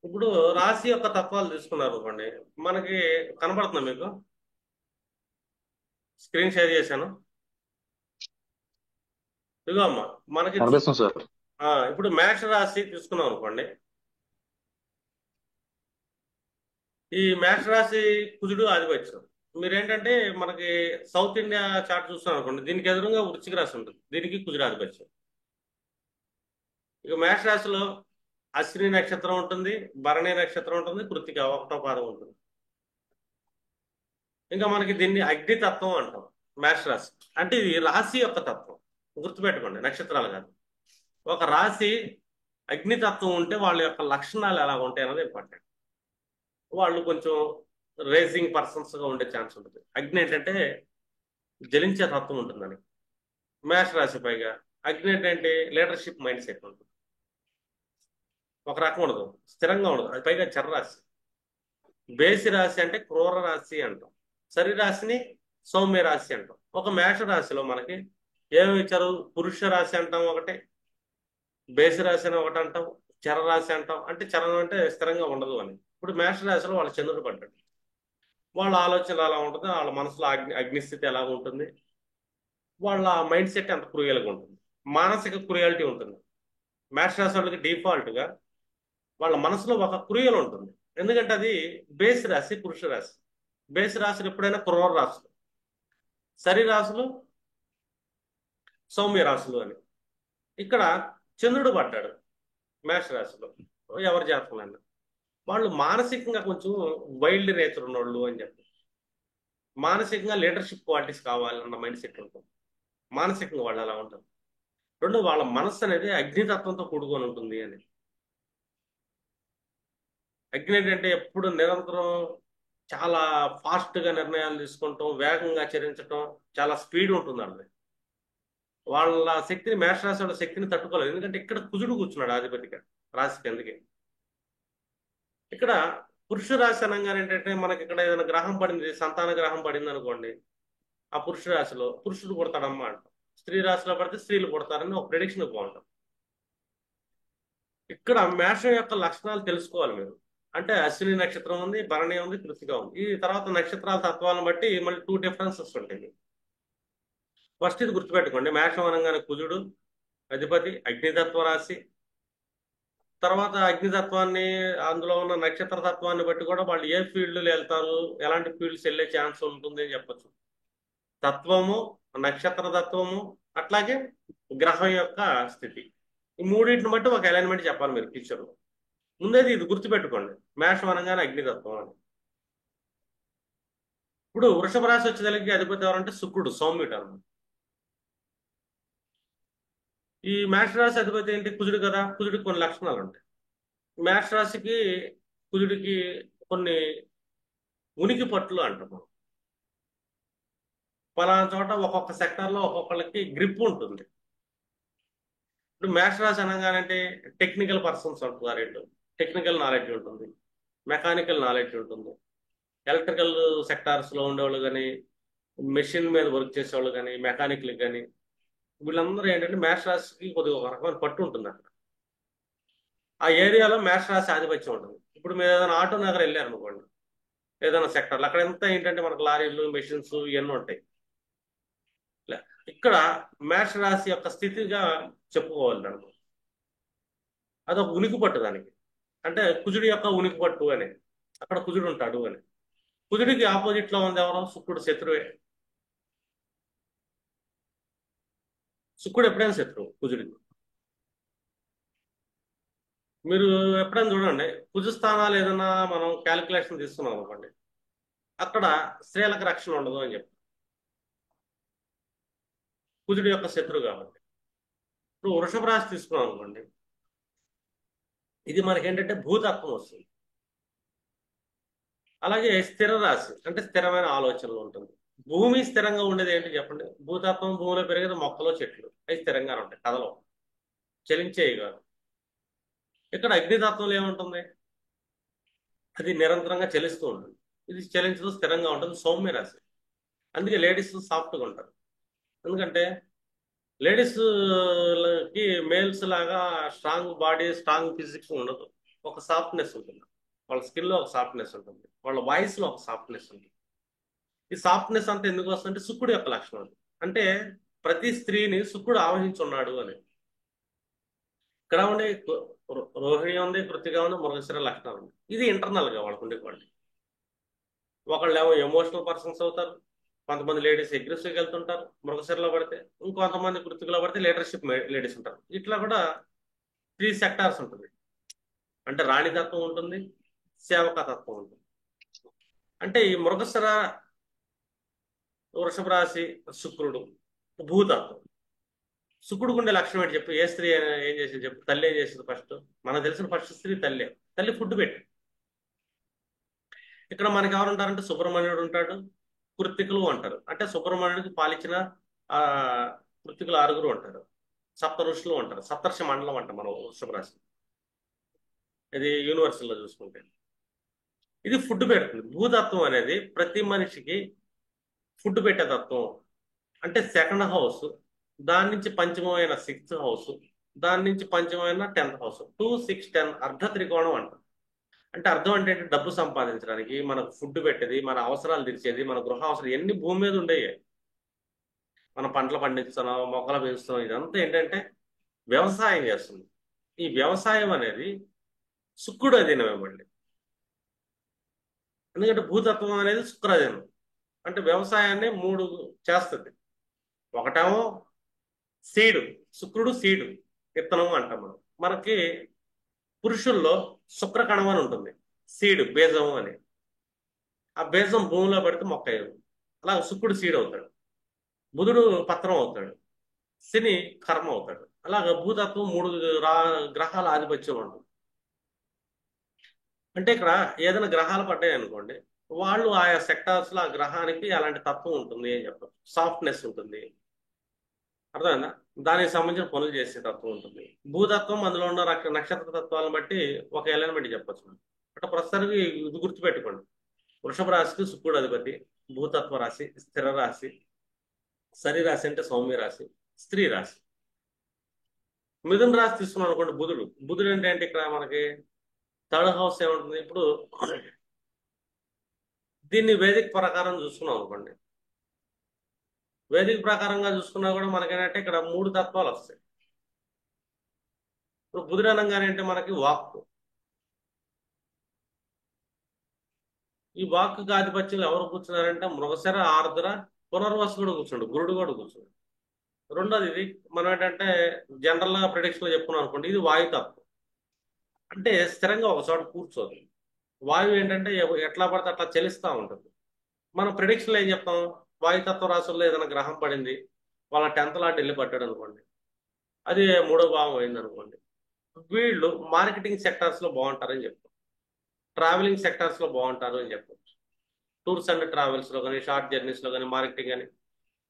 ఇప్పుడు రాశి యొక్క తత్వాలు తీసుకున్నారు అనుకోండి. మనకి కనబడుతుందా మీకు? స్క్రీన్ షేర్ చేశాను. ఇదిగో అమ్మా. మనకి కనిపిస్తుంది సార్. ఇప్పుడు మేష రాశి తీసుకున్నాం అనుకోండి. ఈ మేష రాశి కుజుడు ఆధిపత్యం. మీరేంటంటే మనకి సౌత్ ఇండియా చార్ట్ చూస్తున్నాం అనుకోండి. దీనికి ఎదురుగా వృశ్చిక రాశి ఉంటుంది. దీనికి కుజుడు ఆధిపత్యం. ఇక మేష రాశిలో అశ్విని నక్షత్రం ఉంటుంది, భరణి నక్షత్రం ఉంటుంది, కృత్తిక ఒకటో పాదం ఉంటుంది. ఇంకా మనకి దీన్ని అగ్నితత్వం అంటాం. మేష రాశి అంటే ఇది రాశి యొక్క తత్వం. గుర్తుపెట్టుకోండి, నక్షత్రాలు కాదు. ఒక రాశి అగ్నితత్వం ఉంటే వాళ్ళ యొక్క లక్షణాలు ఎలా ఉంటాయి అన్నది ఇంపార్టెంట్. వాళ్ళు కొంచెం రేసింగ్ పర్సన్స్ గా ఉండే ఛాన్స్ ఉంటుంది. అగ్ని ఏంటంటే జలించే తత్వం ఉంటుందని. మేష రాశి పైగా అగ్ని ఏంటంటే లీడర్షిప్ మైండ్ సెట్ ఉంటుంది. ఒక రకం ఉండదు, స్థిరంగా ఉండదు. అది పైగా చర్రాశి. బేసి రాశి అంటే క్రూర రాశి అంటాం. సరి రాశిని సౌమ్య రాశి అంటాం. ఒక మేష రాశిలో మనకి ఏమి ఇచ్చారు? పురుష రాశి అంటాం ఒకటి, బేసి రాశి అని ఒకటి అంటాం, చర రాశి అంటాం. అంటే చరణం అంటే స్థిరంగా ఉండదు అని. ఇప్పుడు మేష రాశిలో వాళ్ళ చంద్రుడు పడ్డాడు. వాళ్ళ ఆలోచన ఎలా ఉంటుంది, వాళ్ళ మనసులో అగ్నిస్థితి ఎలా ఉంటుంది, వాళ్ళ మైండ్ సెట్ ఎంత క్రూయల్గా ఉంటుంది, మానసిక క్రూయాలిటీ ఉంటుంది. మేష రాశి వాళ్ళకి డిఫాల్ట్ గా వాళ్ళ మనసులో ఒక క్రూయలు ఉంటుంది. ఎందుకంటే అది బేసి రాశి, పురుష రాశి. బేసి రాశులు ఎప్పుడైనా క్రూర రాశులు, సరి రాశులు సౌమ్య రాశులు అని. ఇక్కడ చంద్రుడు పడ్డాడు మేష రాశిలో. ఎవరి జాతకంలో వాళ్ళు మానసికంగా కొంచెం వైల్డ్ నేచర్ ఉన్నోళ్ళు అని చెప్పి, మానసికంగా లీడర్షిప్ క్వాలిటీస్ కావాలన్న మైండ్ సెట్ ఉంటుంది. మానసికంగా వాళ్ళు అలా ఉంటారు. రెండు, వాళ్ళ మనస్సు అనేది అగ్నితత్వంతో కూడుకొని ఉంటుంది అని. అగ్ని ఏంటంటే ఎప్పుడు నిరంతరం చాలా ఫాస్ట్ గా నిర్ణయాలు తీసుకుంటాం, వేగంగా చరించటం, చాలా స్పీడ్ ఉంటుంది వాళ్ళది. వాళ్ళ శక్తిని, మేషరాశి వాళ్ళ శక్తిని తట్టుకోలేదు. ఎందుకంటే ఇక్కడ కుజుడు కూర్చున్నాడు ఆధిపతిగా రాశికి. అందుకే ఇక్కడ పురుష రాశి అనగానే ఏంటంటే మనకి ఇక్కడ ఏదైనా గ్రహం పడింది, సంతాన గ్రహం పడింది అనుకోండి, ఆ పురుష రాశిలో పురుషుడు పుడతాడమ్మా అంటాం. స్త్రీ రాశిలో పడితే స్త్రీలు పుడతారని ఒక ప్రిడిక్షన్ బాగుంటాం. ఇక్కడ మేషం యొక్క లక్షణాలు తెలుసుకోవాలి మీరు. అంటే అశ్విని నక్షత్రం ఉంది, భరణి ఉంది, కృతిక ఉంది. ఈ తర్వాత నక్షత్రాల తత్వాలను బట్టి మళ్ళీ టూ డిఫరెన్సెస్ ఉంటాయి. ఫస్ట్ ఇది గుర్తుపెట్టుకోండి, మేషం అనగానే కుజుడు అధిపతి, అగ్నితత్వ రాశి. తర్వాత అగ్నితత్వాన్ని, అందులో ఉన్న నక్షత్ర తత్వాన్ని బట్టి కూడా వాళ్ళు ఏ ఫీల్డ్లు వెళ్తారు, ఎలాంటి ఫీల్డ్స్ వెళ్ళే ఛాన్స్ ఉంటుంది అని చెప్పచ్చు. తత్వము, నక్షత్ర తత్వము, అట్లాగే గ్రహం యొక్క స్థితి, ఈ మూడింటిని బట్టి ఒక అలైన్మెంట్ చెప్పాలి మీరు ఫ్యూచర్లో. ముందేది ఇది గుర్తుపెట్టుకోండి, మేషం అనగానే అగ్నితత్వం అని. ఇప్పుడు వృషభ రాశి వచ్చేదానికి అధిపతి ఎవరంటే శుక్రుడు, సౌమ్యుడు అన్నమాట. ఈ మేష రాశి అధిపతి ఏంటి? కుజుడు కదా. కుజుడికి కొన్ని లక్షణాలు ఉంటాయి. మేష రాశికి కుజుడికి కొన్ని ఉనికి పట్టులు అంటాం మనం. పలానా చోట ఒక్కొక్క సెక్టార్లో ఒక్కొక్కళ్ళకి గ్రిప్ ఉంటుంది. ఇప్పుడు మేష రాశి అనగానంటే టెక్నికల్ పర్సన్స్ అంటున్నారు. ఏంటో టెక్నికల్ నాలెడ్జ్ ఉంటుంది, మెకానికల్ నాలెడ్జ్ ఉంటుంది. ఎలక్ట్రికల్ సెక్టార్స్లో ఉండేవాళ్ళు కానీ, మెషిన్ మీద వర్క్ చేసేవాళ్ళు కానీ, మెకానిక్లు కానీ, వీళ్ళందరూ ఏంటంటే మేష రాశికి కొద్దిగా ఒక రకమైన పట్టు ఉంటుంది అక్కడ. ఆ ఏరియాలో మేష రాశి ఆధిపత్యం ఉంటుంది. ఇప్పుడు మీరు ఏదైనా ఆటో నగర్ వెళ్ళారు అనుకోండి, ఏదైనా సెక్టర్లో అక్కడ ఎంత ఏంటంటే మనకు లారీలు, మెషిన్స్ ఇవన్నీ ఉంటాయి. ఇక్కడ మేష రాశి యొక్క స్థితిగా చెప్పుకోవాలి దానికి. అదొక ఉనికి పట్టు దానికి. అంటే కుజుడి యొక్క ఉనికి పట్టు అని. అక్కడ కుజుడు ఉంటాడు అని. కుజుడికి ఆపోజిట్ లో ఉంది ఎవరో? శుక్రుడు, శత్రువే. శుక్రుడు ఎప్పుడైనా శత్రువు కుజుడికి. మీరు ఎప్పుడైనా చూడండి, కుజ స్థానాలు ఏదైనా మనం క్యాలిక్యులేషన్ తీసుకున్నాం అనుకోండి, అక్కడ స్త్రీలకు రక్షణ ఉండదు అని చెప్పి, కుజుడి యొక్క శత్రువు కాబట్టి. ఇప్పుడు వృషభ రాశి తీసుకున్నాం అనుకోండి, ఇది మనకేంటంటే భూతత్వం వస్తుంది. అలాగే స్థిర రాశి అంటే స్థిరమైన ఆలోచనలు ఉంటుంది. భూమి స్థిరంగా ఉండేది ఏంటి చెప్పండి? భూతత్వం, భూమిలో పెరిగేది మొక్కలు, చెట్లు. అవి స్థిరంగానే ఉంటాయి, కథలో చలించేవి కాదు. ఇక్కడ అగ్నితత్వంలో ఏముంటుంది? అది నిరంతరంగా చలిస్తూ ఉంటుంది. ఇది చలించదు, స్థిరంగా ఉంటుంది, సౌమ్య రాశి. అందుకే లేడీస్ సాఫ్ట్గా ఉంటారు. ఎందుకంటే లేడీస్ కి మేల్స్ లాగా స్ట్రాంగ్ బాడీ, స్ట్రాంగ్ ఫిజిక్స్ ఉండదు. ఒక సాఫ్ట్నెస్ ఉంటుంది, వాళ్ళ స్కిన్లో ఒక సాఫ్ట్నెస్ ఉంటుంది, వాళ్ళ వాయిస్లో ఒక సాఫ్ట్నెస్ ఉంటుంది. ఈ సాఫ్ట్నెస్ అంతా ఎందుకు వస్తుందంటే శుక్రుడు యొక్క లక్షణం అది. అంటే ప్రతి స్త్రీని శుక్రుడు ఆవహించున్నాడు అని. ఇక్కడ ఉండే రోహిణి ఉంది, కృతిగా ఉంది, మృగశిర లక్షణాలు ఉంది. ఇది ఇంటర్నల్ గా వాళ్ళకు ఉండే వాళ్ళు. ఒకళ్ళు ఏమో ఎమోషనల్ పర్సన్స్ అవుతారు, కొంతమంది లేడీస్ అగ్రెసివ్కి వెళ్తుంటారు మృగశిరలో పడితే, ఇంకొంతమంది కృతికలో పడితే లీడర్షిప్ లేడీస్ ఉంటారు. ఇట్లా కూడా 3 సెక్టార్స్ ఉంటుంది. అంటే రాణితత్వం ఉంటుంది, సేవకతత్వం ఉంటుంది. అంటే ఈ మృగశిర, వృషభ రాశి, శుక్రుడు, భూతత్వం. శుక్రుడికి ఉండే లక్షణం ఏంటి చెప్పు? ఏ స్త్రీ ఏం చేసింది చెప్పు? తల్లి ఏం చేసింది ఫస్ట్? మనకు తెలిసిన ఫస్ట్ స్త్రీ తల్లి. తల్లి ఫుడ్ పెట్టి. ఇక్కడ మనకి ఎవరు ఉంటారంటే సుబ్రహ్మణ్యుడు ఉంటాడు, కృత్తికులు అంటారు. అంటే సుబ్రహ్మణ్యుడికి పాలించిన ఆ కృత్తికులు 6 ఉంటారు, సప్త ఋషులు అంటారు, సప్తర్షి మండలం అంటాం మనం వృషభ రాశి. ఇది యూనివర్సల్లో చూసుకుంటే ఇది ఫుడ్ పెడుతుంది. భూతత్వం అనేది ప్రతి మనిషికి ఫుడ్ పెట్టే తత్వం. అంటే సెకండ్ హౌస్, దాని నుంచి పంచమైన 6th హౌస్, దాని నుంచి పంచమైన 10th హౌస్, 2, 6, 10 అర్ధ త్రికోణం అంటారు. అంటే అర్థం అంటే ఏంటి? డబ్బు సంపాదించడానికి, మనకు ఫుడ్ పెట్టేది, మన అవసరాలు తీర్చేది, మన గృహ అవసరం ఎన్ని భూమి మీద ఉండేవి. మన పంటలు పండిస్తున్నాం, మొక్కలు పెంచుతున్నాం, ఇదంతా ఏంటంటే వ్యవసాయం చేస్తుంది. ఈ వ్యవసాయం అనేది శుక్రుడు అధీనం ఇవ్వండి. ఎందుకంటే భూతత్వం అనేది శుక్రాధీనం. అంటే వ్యవసాయాన్ని 3 చేస్తుంది. ఒకటేమో సీడు, శుక్రుడు సీడు, విత్తనం అంటాం మనం. మనకి పురుషుల్లో శుక్రకణం అని ఉంటుంది, సీడు, బీజం అని. ఆ బీజం భూమిలో పడితే మొక్క అయ్యేది. అలా శుక్రుడు సీడ్ అవుతాడు, బుధుడు పత్రం అవుతాడు, శని కర్మ అవుతాడు. అలాగ భూతత్వం 3 గ్రహాల ఆధిపత్యం ఉంటుంది. అంటే ఇక్కడ ఏదైనా గ్రహాలు పడ్డాయి అనుకోండి, వాళ్ళు ఆయా సెక్టార్స్ లో ఆ గ్రహానికి అలాంటి తత్వం ఉంటుంది అని చెప్పచ్చు. సాఫ్ట్నెస్ ఉంటుంది, అర్థమైందా? దానికి సంబంధించిన పనులు చేసే తత్వం ఉంటుంది. భూతత్వం అందులో ఉన్న నక్షత్ర తత్వాలను బట్టి ఒక ఎలిమెంట్ చెప్పచ్చు మనం. అంటే ప్రస్తుతానికి ఇది గుర్తుపెట్టుకోండి, వృషభ రాశికి శుక్రుడు అధిపతి, భూతత్వ రాశి, స్థిర రాశి. సరి రాశి అంటే సౌమ్య రాశి, స్త్రీ రాశి. మిథున రాశి తీసుకున్నాం అనుకోండి, బుధుడు. బుధుడు అంటే ఇక్కడ మనకి 3rd హౌస్ ఏముంటుంది ఇప్పుడు? దీన్ని వేదిక ప్రకారం చూసుకున్నాం అనుకోండి, వేదిక ప్రకారంగా చూసుకున్నా కూడా మనకేంటంటే ఇక్కడ 3 తత్వాలు వస్తాయి. ఇప్పుడు బుధుడు అనగానే అంటే మనకి వాక్కు. ఈ వాక్కు ఆధిపత్యంలో ఎవరు కూర్చున్నారంటే మృగశిర, ఆర్ద్ర, పునర్వసు కూడా కూర్చుండు, గురుడు కూడా కూర్చుండు. రెండోది ఇది మనం ఏంటంటే జనరల్ గా ప్రిడిక్షన్ లో చెప్పుకున్నాం అనుకోండి, ఇది వాయుతత్వం. అంటే స్థిరంగా ఒక చోట కూర్చోదు. వాయువు ఏంటంటే ఎట్లా పడితే అట్లా చలిస్తూ ఉంటుంది. మనం ప్రిడిక్షన్లో ఏం చెప్తాం? వాయుతత్వ రాశుల్లో ఏదైనా గ్రహం పడింది, వాళ్ళ 10th లాట్ వెళ్ళి పట్టాడు అనుకోండి, అది 3వ భావం అయింది అనుకోండి, వీళ్ళు మార్కెటింగ్ సెక్టార్స్ లో బాగుంటారని చెప్తాం, ట్రావెలింగ్ సెక్టార్స్ లో బాగుంటారు అని చెప్పచ్చు. టూర్స్ అండ్ ట్రావెల్స్ లో కానీ, షార్ట్ జర్నీస్ లో కానీ, మార్కెటింగ్ అని.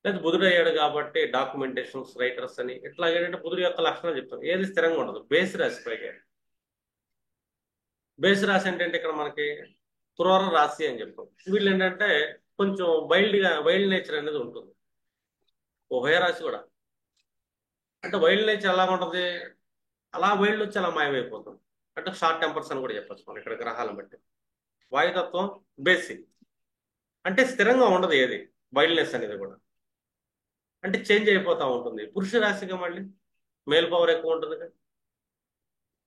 లేదా బుధుడు అయ్యాడు కాబట్టి డాక్యుమెంటేషన్స్ రైటర్స్ అని. ఇట్లా ఏంటంటే బుధుడు యొక్క లక్షణాలు చెప్తాం. ఏది స్థిరంగా ఉండదు, బేస్ రాశి పైగా. బేస్ రాశి అంటే ఇక్కడ మనకి క్రూర రాశి అని చెప్తాం. వీళ్ళు ఏంటంటే కొంచెం వైల్డ్ నేచర్ అనేది ఉంటుంది. ఉభయ రాశి కూడా అంటే వైల్డ్ నేచర్ ఎలా ఉంటుంది, అలా వైల్డ్ వచ్చి అలా మాయమైపోతుంది. అంటే షార్ట్ టెంపర్స్ అని కూడా చెప్పచ్చు మనం ఇక్కడ గ్రహాలను బట్టి. వాయుతత్వం బేసిక్, అంటే స్థిరంగా ఉండదు ఏది, వైల్డ్నెస్ అనేది కూడా. అంటే చేంజ్ అయిపోతూ ఉంటుంది. పురుష రాశిగా మళ్ళీ మేల్ పవర్ ఎక్కువ ఉంటుంది కదా.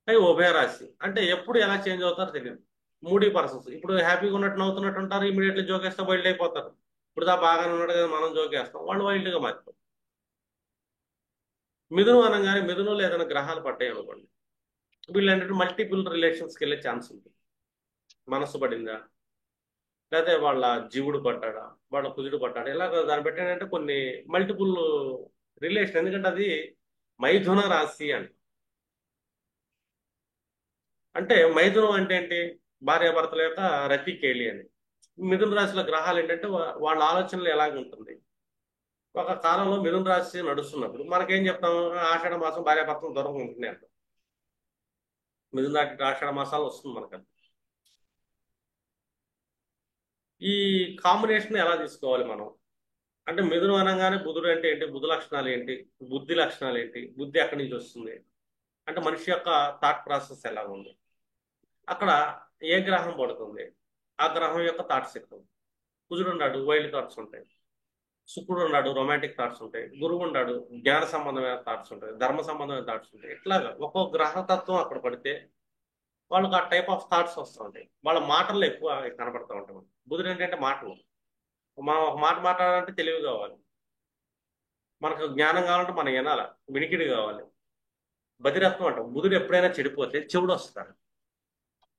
అవి ఉభయ రాశి అంటే ఎప్పుడు ఎలా చేంజ్ అవుతారో తెలియదు. 3 పర్సన్స్ ఇప్పుడు హ్యాపీగా ఉన్నట్టు నవ్వుతున్నట్టు ఉంటారు, ఇమీడియట్లీ జోకేస్తే వైల్డ్ అయిపోతారు. ఇప్పుడు దా బాగానే ఉన్నాడు కదా మనం జోకేస్తాం, వాళ్ళు వైల్డ్గా మారిపోతారు. మిథునం అనగానే మిథునంలో ఏదైనా గ్రహాలు పడ్డాయి అనుకోండి, వీళ్ళు ఏంటంటే మల్టిపుల్ రిలేషన్స్కి వెళ్ళే ఛాన్స్ ఉంటుంది. మనస్సు పడిందా, లేకపోతే వాళ్ళ జీవుడు పడ్డాడా, వాళ్ళ కుజుడు పడ్డాడా, ఇలా దాన్ని బట్టి ఏంటంటే కొన్ని మల్టిపుల్ రిలేషన్. ఎందుకంటే అది మైథున రాశి అని. అంటే మైథునం అంటే ఏంటి? భార్యాభర్తల యొక్క రతి కేళి అని. మిథున రాశిలో గ్రహాలు ఏంటంటే వాళ్ళ ఆలోచనలు ఎలాగుంటుంది. ఒక కాలంలో మిథున రాశి నడుస్తున్నప్పుడు మనకేం చెప్తాము? ఆషాఢ మాసం భార్యాభర్తలు దూరంగా ఉంటుంది అంటాం. మిథున దాటి ఆషాఢ మాసాలు వస్తుంది మనకు. ఈ కాంబినేషన్ ఎలా తీసుకోవాలి మనం? అంటే మిథునం అనగానే బుధుడు అంటే ఏంటి, బుధ లక్షణాలు ఏంటి, బుద్ధి లక్షణాలు ఏంటి, బుద్ధి ఎక్కడి నుంచి వస్తుంది, అంటే మనిషి యొక్క థాట్ ప్రాసెస్ ఎలా ఉంది. అక్కడ ఏ గ్రహం పడుతుంది, ఆ గ్రహం యొక్క థాట్స్ ఎక్కువ. కుజుడు ఉన్నాడు, వైల్డ్ థాట్స్ ఉంటాయి. శుక్రుడు ఉన్నాడు, రొమాంటిక్ థాట్స్ ఉంటాయి. గురువు ఉన్నాడు, జ్ఞాన సంబంధమైన థాట్స్ ఉంటాయి, ధర్మ సంబంధమైన థాట్స్ ఉంటాయి. ఇట్లాగా ఒక్కొక్క గ్రహతత్వం అక్కడ పడితే వాళ్ళకి ఆ టైప్ ఆఫ్ థాట్స్ వస్తూ ఉంటాయి. వాళ్ళ మాటల్లో ఎక్కువ కనపడతా ఉంటాయి మనకి. బుధుడు ఏంటంటే మాటలు. మనం ఒక మాట మాట్లాడాలంటే తెలివి కావాలి, మనకు జ్ఞానం కావాలంటే మనం వినాల, వినికిడి కావాలి. బదిరత్వం అంటాం. బుధుడు ఎప్పుడైనా చెడిపోతే చెవుడు వస్తాడు.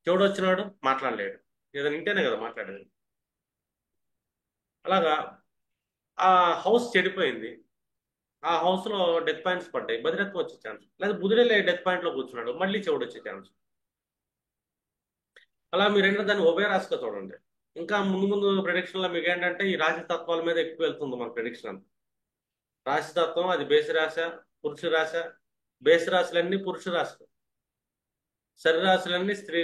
చెవుడు వచ్చినాడు మాట్లాడలేడు. ఏదైనా వింటేనే కదా మాట్లాడేది. అలాగా ఆ హౌస్ చెడిపోయింది, ఆ హౌస్ లో డెత్ పాయింట్స్ పడ్డాయి, బదిరత్వం వచ్చే ఛాన్స్. లేదా బుధుడే డెత్ పాయింట్ లో కూర్చున్నాడు, మళ్ళీ చెవుడు వచ్చే ఛాన్స్. అలా మీరు ఏంటంటే దాన్ని ఉభయ రాశిగా చూడండి. ఇంకా ముందు ముందు ప్రెడిక్షన్ లో మీకు ఏంటంటే ఈ రాశి తత్వాల మీద ఎక్కువ వెళ్తుంది మన ప్రెడిక్షన్ అంతా. రాశి తత్వం అది బేసి రాశ, పురుష రాశ. బేసి రాశులన్నీ పురుష రాశులు, సరి రాశులన్నీ స్త్రీ,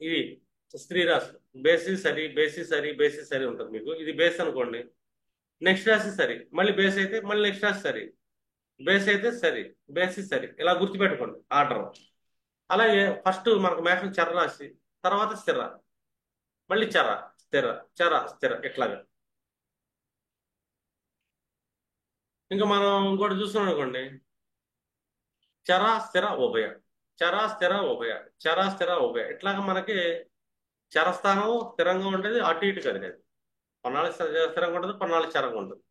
ఇవి స్త్రీ రాశులు. బేసి సరి, బేసి సరి, బేసి సరి ఉంటుంది మీకు. ఇది బేస్ అనుకోండి, నెక్స్ట్ రాశి సరి, మళ్ళీ బేస్ అయితే మళ్ళీ నెక్స్ట్ రాశి సరి, బేస్ అయితే సరి, బేసి సరి. ఇలా గుర్తుపెట్టుకోండి ఆర్డర్. అలాగే ఫస్ట్ మనకు మేషం చర రాశి, తర్వాత స్థిర, మళ్ళీ చర, స్థిర, చర, స్థిర, ఇట్లాగా. ఇంకా మనం ఇంకోటి చూస్తున్నాం అనుకోండి, చర స్థిర ఉభయ, చర స్థిర ఉభయ, చర స్థిర ఉభయ. ఇట్లాగా మనకి చరస్థానం స్థిరంగా ఉండేది, అటు ఇటు కదిలేదు. కొన్నాళ్ళు స్థిరంగా ఉంటుంది, కొన్నాళ్ళు చరంగా ఉంటుంది.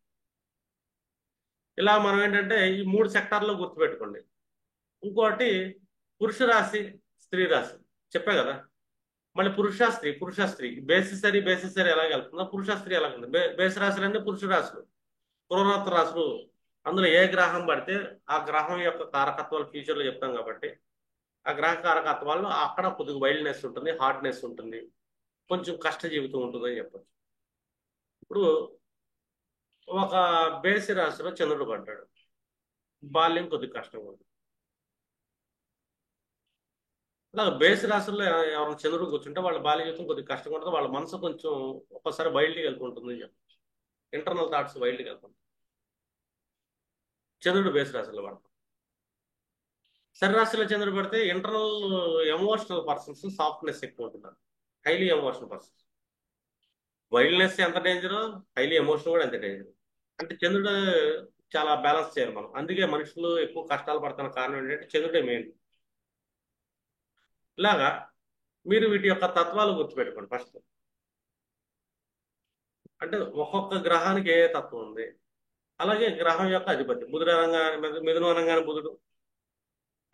ఇలా మనం ఏంటంటే ఈ మూడు సెక్టార్లో గుర్తుపెట్టుకోండి. ఇంకోటి పురుష రాశి, స్త్రీ రాశి చెప్పా కదా. మళ్ళీ పురుష స్త్రీ, పురుష స్త్రీ, బేసిసరీ బేసిసరీ ఎలాగ వెళ్తుందో పురుష స్త్రీ ఎలాగ ఉంది. బేసి రాశులన్నీ పురుష రాశులు, పునరాత్మ రాశులు. అందులో ఏ గ్రహం పడితే ఆ గ్రహం యొక్క కారకత్వాలు ఫ్యూచర్లో చెప్తాం కాబట్టి ఆ గ్రహ కారకత్వాల్లో అక్కడ కొద్దిగా వైల్డ్నెస్ ఉంటుంది, హార్డ్నెస్ ఉంటుంది, కొంచెం కష్ట జీవితం ఉంటుందని చెప్పచ్చు. ఇప్పుడు ఒక బేసి రాశిలో చంద్రుడు పడ్డాడు, బాల్యం కొద్దిగా కష్టంగా ఉంటుంది. అలాగే బేసి రాశుల్లో ఎవరైనా చంద్రుడు కూర్చుంటే వాళ్ళ బాల్య జీవితం కొద్దిగా కష్టంగా ఉంటుంది, వాళ్ళ మనసు కొంచెం ఒక్కసారి వైల్డ్గా వెళ్తుంటుంది అని చెప్పచ్చు. ఇంటర్నల్ థాట్స్ వైల్డ్గా వెళ్తుంది. చంద్రుడు బేసి రాశిలో పడతాం. సరి రాశిలో చంద్రుడు పడితే ఇంటర్నల్ ఎమోషనల్ పర్సన్స్, సాఫ్ట్నెస్ ఎక్కువ ఉంటున్నారు, హైలీ ఎమోషనల్ పర్సన్స్. వైల్డ్నెస్ ఎంత డేంజరో హైలీ ఎమోషన్ కూడా ఎంత డేంజర్. అంటే చంద్రుడు చాలా బ్యాలెన్స్ చేయాలి మనం. అందుకే మనుషులు ఎక్కువ కష్టాలు పడుతున్న కారణం ఏంటంటే చంద్రుడే మెయిన్. ఇలాగా మీరు వీటి యొక్క తత్వాలు గుర్తుపెట్టుకోండి ఫస్ట్. అంటే ఒక్కొక్క గ్రహానికి ఏ తత్వం ఉంది, అలాగే గ్రహం యొక్క అధిపతి. బుధుడు అనగానే మిథునం అనగానే బుధుడు,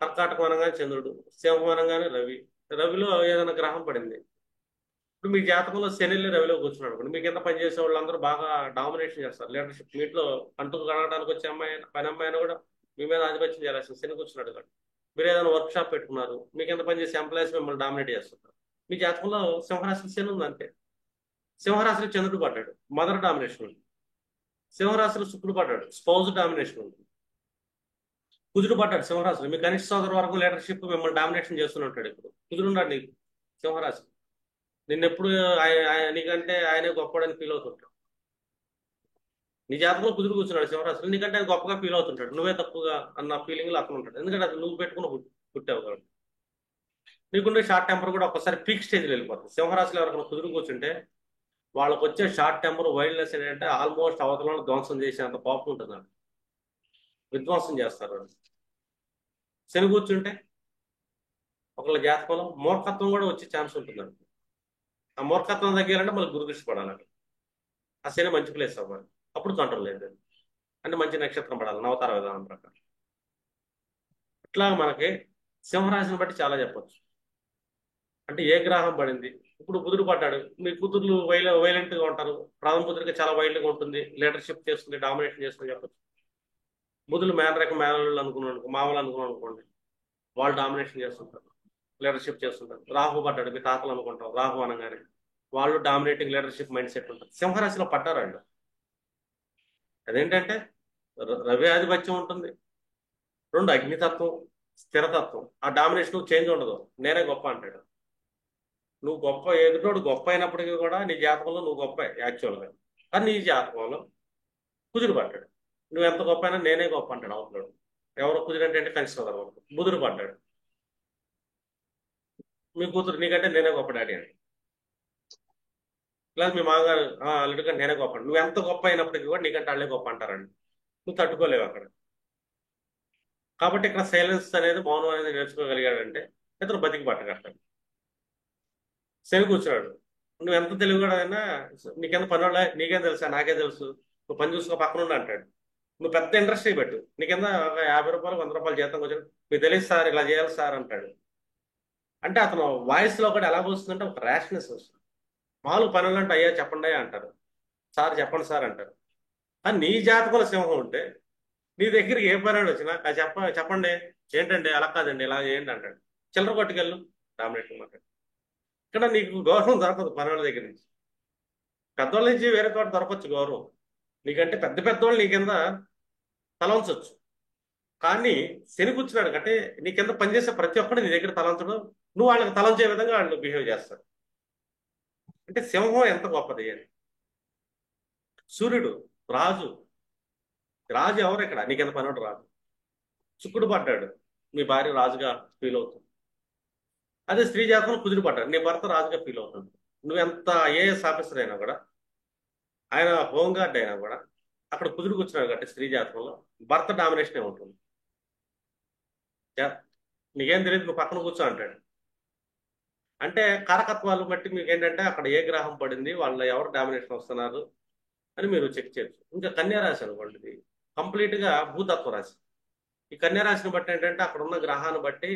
కర్కాటకం అనగానే చంద్రుడు, సింహం అనగానే రవి. రవిలో ఏదైనా గ్రహం పడింది, ఇప్పుడు మీ జాతకంలో శనిలో రవిలో కూర్చున్నాడు అనుకోండి, మీకు ఎంత పనిచేసే వాళ్ళందరూ బాగా డామినేషన్ చేస్తారు లీడర్షిప్. మీట్లో అంటుకు కడగడానికి వచ్చే అమ్మాయి పని అమ్మాయి అయినా కూడా మీ మీద ఆధిపత్యం చేయాల్సింది. శని కూర్చున్నాడు కాబట్టి మీరు ఏదైనా వర్క్ షాప్ పెట్టుకున్నారు, మీకు ఎంత పనిచేసే ఎంప్లాయీస్ మిమ్మల్ని డామినేట్ చేస్తుంటారు. మీ జాతకంలో సింహరాశి శని ఉంది అంతే. సింహరాశిలో చంద్రుడు పడ్డాడు, మదర్ డామినేషన్ ఉంది. సింహరాశిలో శుక్రుడు పడ్డాడు, స్పౌజ్ డామినేషన్ ఉంది. కుజుడు పడ్డాడు సింహరాశిలో, మీ కనిష్ట సోదర వర్గం లీడర్షిప్ మిమ్మల్ని డామినేషన్ చేస్తూనే ఉంటాడు. ఇప్పుడు కుజుడు ఉన్నాడు నీకు సింహరాశి, నిన్నెప్పుడు నీకంటే ఆయనే గొప్పడని ఫీల్ అవుతుంటాడు. నీ జాతకంలో కుదురు కూర్చున్నాడు సింహరాశిలో, నీకంటే ఆయన గొప్పగా ఫీల్ అవుతుంటాడు, నువ్వే తప్పుగా అన్న ఫీలింగ్ లో అతను ఉంటాడు. ఎందుకంటే అది నువ్వు పెట్టుకుని పుట్టావు కాబట్టి. నీకుండే షార్ట్ టెంపర్ కూడా ఒక్కసారి పీక్ స్టేజ్లో వెళ్ళిపోతుంది. సింహరాశిలో ఎవరికైనా కుదురు కూర్చుంటే వాళ్ళకి వచ్చే షార్ట్ టెంపర్, వైల్డ్నెస్ ఏంటంటే ఆల్మోస్ట్ అవతలను ధ్వంసం చేసేంత కోపం ఉంటుంది నాకు. విధ్వంసం చేస్తారు వాళ్ళు. శని కూర్చుంటే ఒకళ్ళ జాతకంలో మూర్ఖత్వం కూడా వచ్చే ఛాన్స్ ఉంటుందండి. ఆ మూర్ఖత్వం తగ్గాలంటే మళ్ళీ గురు దృష్టి పడాలి. ఆ శని మంచి ప్లేస్ అవ్వాలి, అప్పుడు కంట్రోల్ లేదు. అంటే మంచి నక్షత్రం పడాలి నవతార విధానం ప్రకారం. ఇట్లా మనకి సింహరాశిని బట్టి చాలా చెప్పొచ్చు. అంటే ఏ గ్రహం పడింది. ఇప్పుడు బుధుడు పడ్డాడు, మీ కూతుర్లు వైలెంట్ గా ఉంటారు, ప్రథమ పుత్రిక చాలా వైల్డ్ గా ఉంటుంది, లీడర్షిప్ చేస్తుంది, డామినేషన్ చేస్తుంది చెప్పచ్చు. బుధులు మేనరేఖ మేనలు అనుకున్నాను, మామూలు అనుకున్నాను అనుకోండి, వాళ్ళు డామినేషన్ చేస్తుంటారు, లీడర్షిప్ చేస్తుంటారు. రాహు పడ్డాడు, మీ తాతలు అనుకుంటాం, రాహు అనగానే వాళ్ళు డామినేటింగ్ లీడర్షిప్ మైండ్ సెట్ ఉంటుంది. సింహరాశిలో పడ్డారు వాళ్ళు. అదేంటంటే రవి ఆధిపత్యం ఉంటుంది, రెండు అగ్నితత్వం, స్థిరతత్వం. ఆ డామినేషన్ చేంజ్ ఉండదు, నేనే గొప్ప అంటాడు. నువ్వు గొప్ప, ఎదుటోడు గొప్ప అయినప్పటికీ కూడా నీ జాతకంలో నువ్వు గొప్ప యాక్చువల్గా. కానీ నీ జాతకంలో కుజుడు పడ్డాడు, నువ్వు ఎంత గొప్ప అయినా నేనే గొప్ప అంటాడు అవతలోడు. ఎవరో కుజుడు అంటే కనిష్ట వరకు బుధుడు పడ్డాడు. మీ కూతురు నీకంటే నేనే గొప్ప డాడీ అని. లేదా మీ మామగారు అల్లుడి కంటే నేనే గొప్ప, నువ్వు ఎంత గొప్ప అయినప్పటికీ కూడా నీకంటే వాళ్ళే గొప్ప అంటారండి. నువ్వు తట్టుకోలేవు అక్కడ. కాబట్టి ఇక్కడ సైలెన్స్ అనేది, మౌనం అనేది నేర్చుకోగలిగాడంటే ఇతను బతికి పట్టగడతాడు. శని కూర్చున్నాడు. నువ్వు ఎంత తెలివిగడైనా నీకెంత పని వాళ్ళ, నీకేం తెలుసా, నాకే తెలుసు, నువ్వు పని చూసుకో పక్కన ఉండి అంటాడు. నువ్వు పెద్ద ఇండస్ట్రీ పెట్టు, నీకెంత ఒక 50 రూపాయలు 100 రూపాయలు జీతం వచ్చాడు, మీకు తెలియదు సార్ ఇలా చేయాలి సార్ అంటాడు. అంటే అతను వాయిస్ లో కూడా ఎలా వస్తుందంటే ఒక ర్యాష్నెస్ వస్తుంది. మామూలు పనులు అంటే అయ్యా చెప్పండి అయ్యా అంటారు, సార్ చెప్పండి సార్ అంటారు. కానీ నీ జాతకంలో సింహం ఉంటే నీ దగ్గరికి ఏ పని వచ్చినా చెప్పండి, ఏంటండి అలా కాదండి ఇలా చేయండి అంటాడు. చిల్లర కొట్టుకెళ్ళు, డామినేషన్ మాట్లాడు. ఇక్కడ నీకు గౌరవం దొరకదు పనుల దగ్గర నుంచి. పెద్దోళ్ళ నుంచి వేరే చోట దొరకవచ్చు గౌరవం, నీకంటే పెద్ద పెద్దోళ్ళు నీ కింద తల ఉంచవచ్చు. కానీ శని కూర్చున్నాడు అంటే నీ కింద పనిచేసే ప్రతి ఒక్కడు నీ దగ్గర తలంచడం, నువ్వు వాళ్ళకి తలంచే విధంగా వాళ్ళు బిహేవ్ చేస్తారు. అంటే సింహం ఎంత గొప్పది అని. సూర్యుడు రాజు, రాజు ఎవరు ఇక్కడ, నీ కింద పనివాడు రాజు. శుక్రుడు పడ్డాడు, మీ భార్య రాజుగా ఫీల్ అవుతుంది. అదే స్త్రీ జాతకంలో కుదిరి పడ్డాడు, నీ భర్త రాజుగా ఫీల్ అవుతుంది. నువ్వెంత ఐఏఎస్ ఆఫీసర్ అయినా కూడా, ఆయన హోంగార్డ్ అయినా కూడా, అక్కడ కుదురు కూర్చున్నాడు కాబట్టి స్త్రీ జాతకంలో భర్త డామినేషనే ఉంటుంది. నీకేం తెలియదు నువ్వు పక్కన కూర్చో అంటాడు. అంటే కారకత్వాలు బట్టి మీకు ఏంటంటే అక్కడ ఏ గ్రహం పడింది, వాళ్ళ ఎవరు డామినేషన్ వస్తున్నారు అని మీరు చెక్ చేయొచ్చు. ఇంకా కన్యా రాశి అనుకోండి, ఇది కంప్లీట్ గా భూతత్వ రాశి. ఈ కన్యా రాశిని బట్టి ఏంటంటే అక్కడ ఉన్న గ్రహాన్ని బట్టి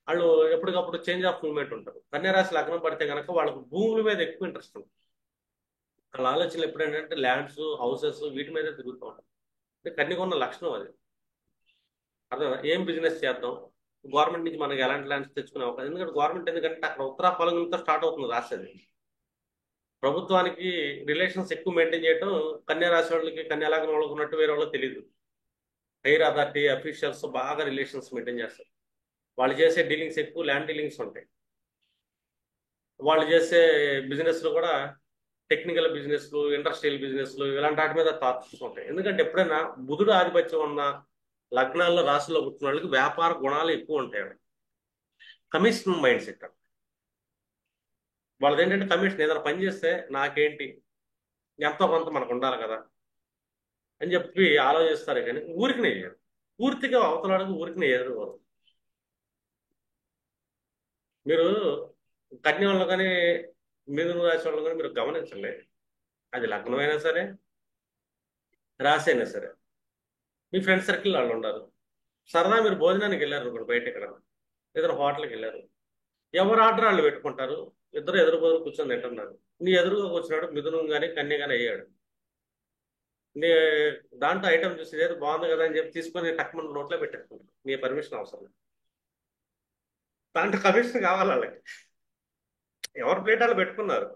వాళ్ళు ఎప్పటికప్పుడు చేంజ్ ఆఫ్ మూవ్మెంట్ ఉంటారు. కన్యా రాశి లగ్నం పడితే కనుక వాళ్ళకు భూముల మీద ఎక్కువ ఇంట్రెస్ట్ ఉంటుంది. వాళ్ళ ఆలోచనలు ఎప్పుడు ఏంటంటే ల్యాండ్స్, హౌసెస్ వీటి మీదే తిరుగుతూ ఉంటారు. అంటే కన్యకు ఉన్న లక్షణం అది. అర్థం, ఏం బిజినెస్ చేద్దాం, గవర్నమెంట్ నుంచి మనకి ఎలాంటి ల్యాండ్స్ తెచ్చుకునే అవకాశం, ఎందుకంటే గవర్నమెంట్ ఎందుకంటే అక్కడ ఉత్తరా పొలంతో స్టార్ట్ అవుతుంది రాసేది. ప్రభుత్వానికి రిలేషన్స్ ఎక్కువ మెయింటైన్ చేయడం కన్యా రాశి వాళ్ళకి, కన్యా లగ్నం వాళ్ళకి ఉన్నట్టు వేరే వాళ్ళకి తెలియదు. హైర్ అథారిటీ అఫీషియల్స్ బాగా రిలేషన్స్ మెయింటైన్ చేస్తారు. వాళ్ళు చేసే డీలింగ్స్ ఎక్కువ ల్యాండ్ డీలింగ్స్ ఉంటాయి. వాళ్ళు చేసే బిజినెస్లు కూడా టెక్నికల్ బిజినెస్లు, ఇండస్ట్రియల్ బిజినెస్లు, ఇలాంటి వాటి మీద థాట్స్ ఉంటాయి. ఎందుకంటే ఎప్పుడైనా బుధుడు ఆధిపత్యం ఉన్న లగ్నాల్లో రాశిలో పుట్టిన వాళ్ళకి వ్యాపార గుణాలు ఎక్కువ ఉంటాయి. Commission mind set. వాళ్ళది ఏంటంటే కమిషన్, ఏదైనా పని చేస్తే నాకేంటి, ఎంతో కొంత మనకు ఉండాలి కదా అని చెప్పి ఆలోచిస్తారు. కానీ ఊరికినే చేయరు, పూర్తిగా అవతలాడకు ఊరికినే ఎదురు. మీరు కన్య వాళ్ళు కానీ మిథున రాశి వాళ్ళు కానీ మీరు గమనించండి, అది లగ్నమైనా సరే రాశి అయినా సరే, మీ ఫ్రెండ్ సర్కిల్ వాళ్ళు ఉండరు. సరదా మీరు భోజనానికి వెళ్ళారు అనుకోండి, బయట ఎక్కడ ఏదైనా హోటల్కి వెళ్ళారు, ఎవరు ఆర్డర్ వాళ్ళు పెట్టుకుంటారు, ఇద్దరు ఎదురు బదులు కూర్చొని తింటున్నారు. నీ ఎదురుగా కూర్చున్నాడు మిథునం కానీ కన్య కానీ అయ్యాడు, నీ దాంట్లో ఐటమ్ చూసి ఏదో బాగుంది కదా అని చెప్పి తీసుకొని టక్మన్ నోట్లో పెట్టేసుకుంటారు, నీ పర్మిషన్ అవసరం లేదు. దాంట్లో కమిషన్ కావాలి వాళ్ళకి, ఎవరు ప్లేట్ వాళ్ళు పెట్టుకున్నారు.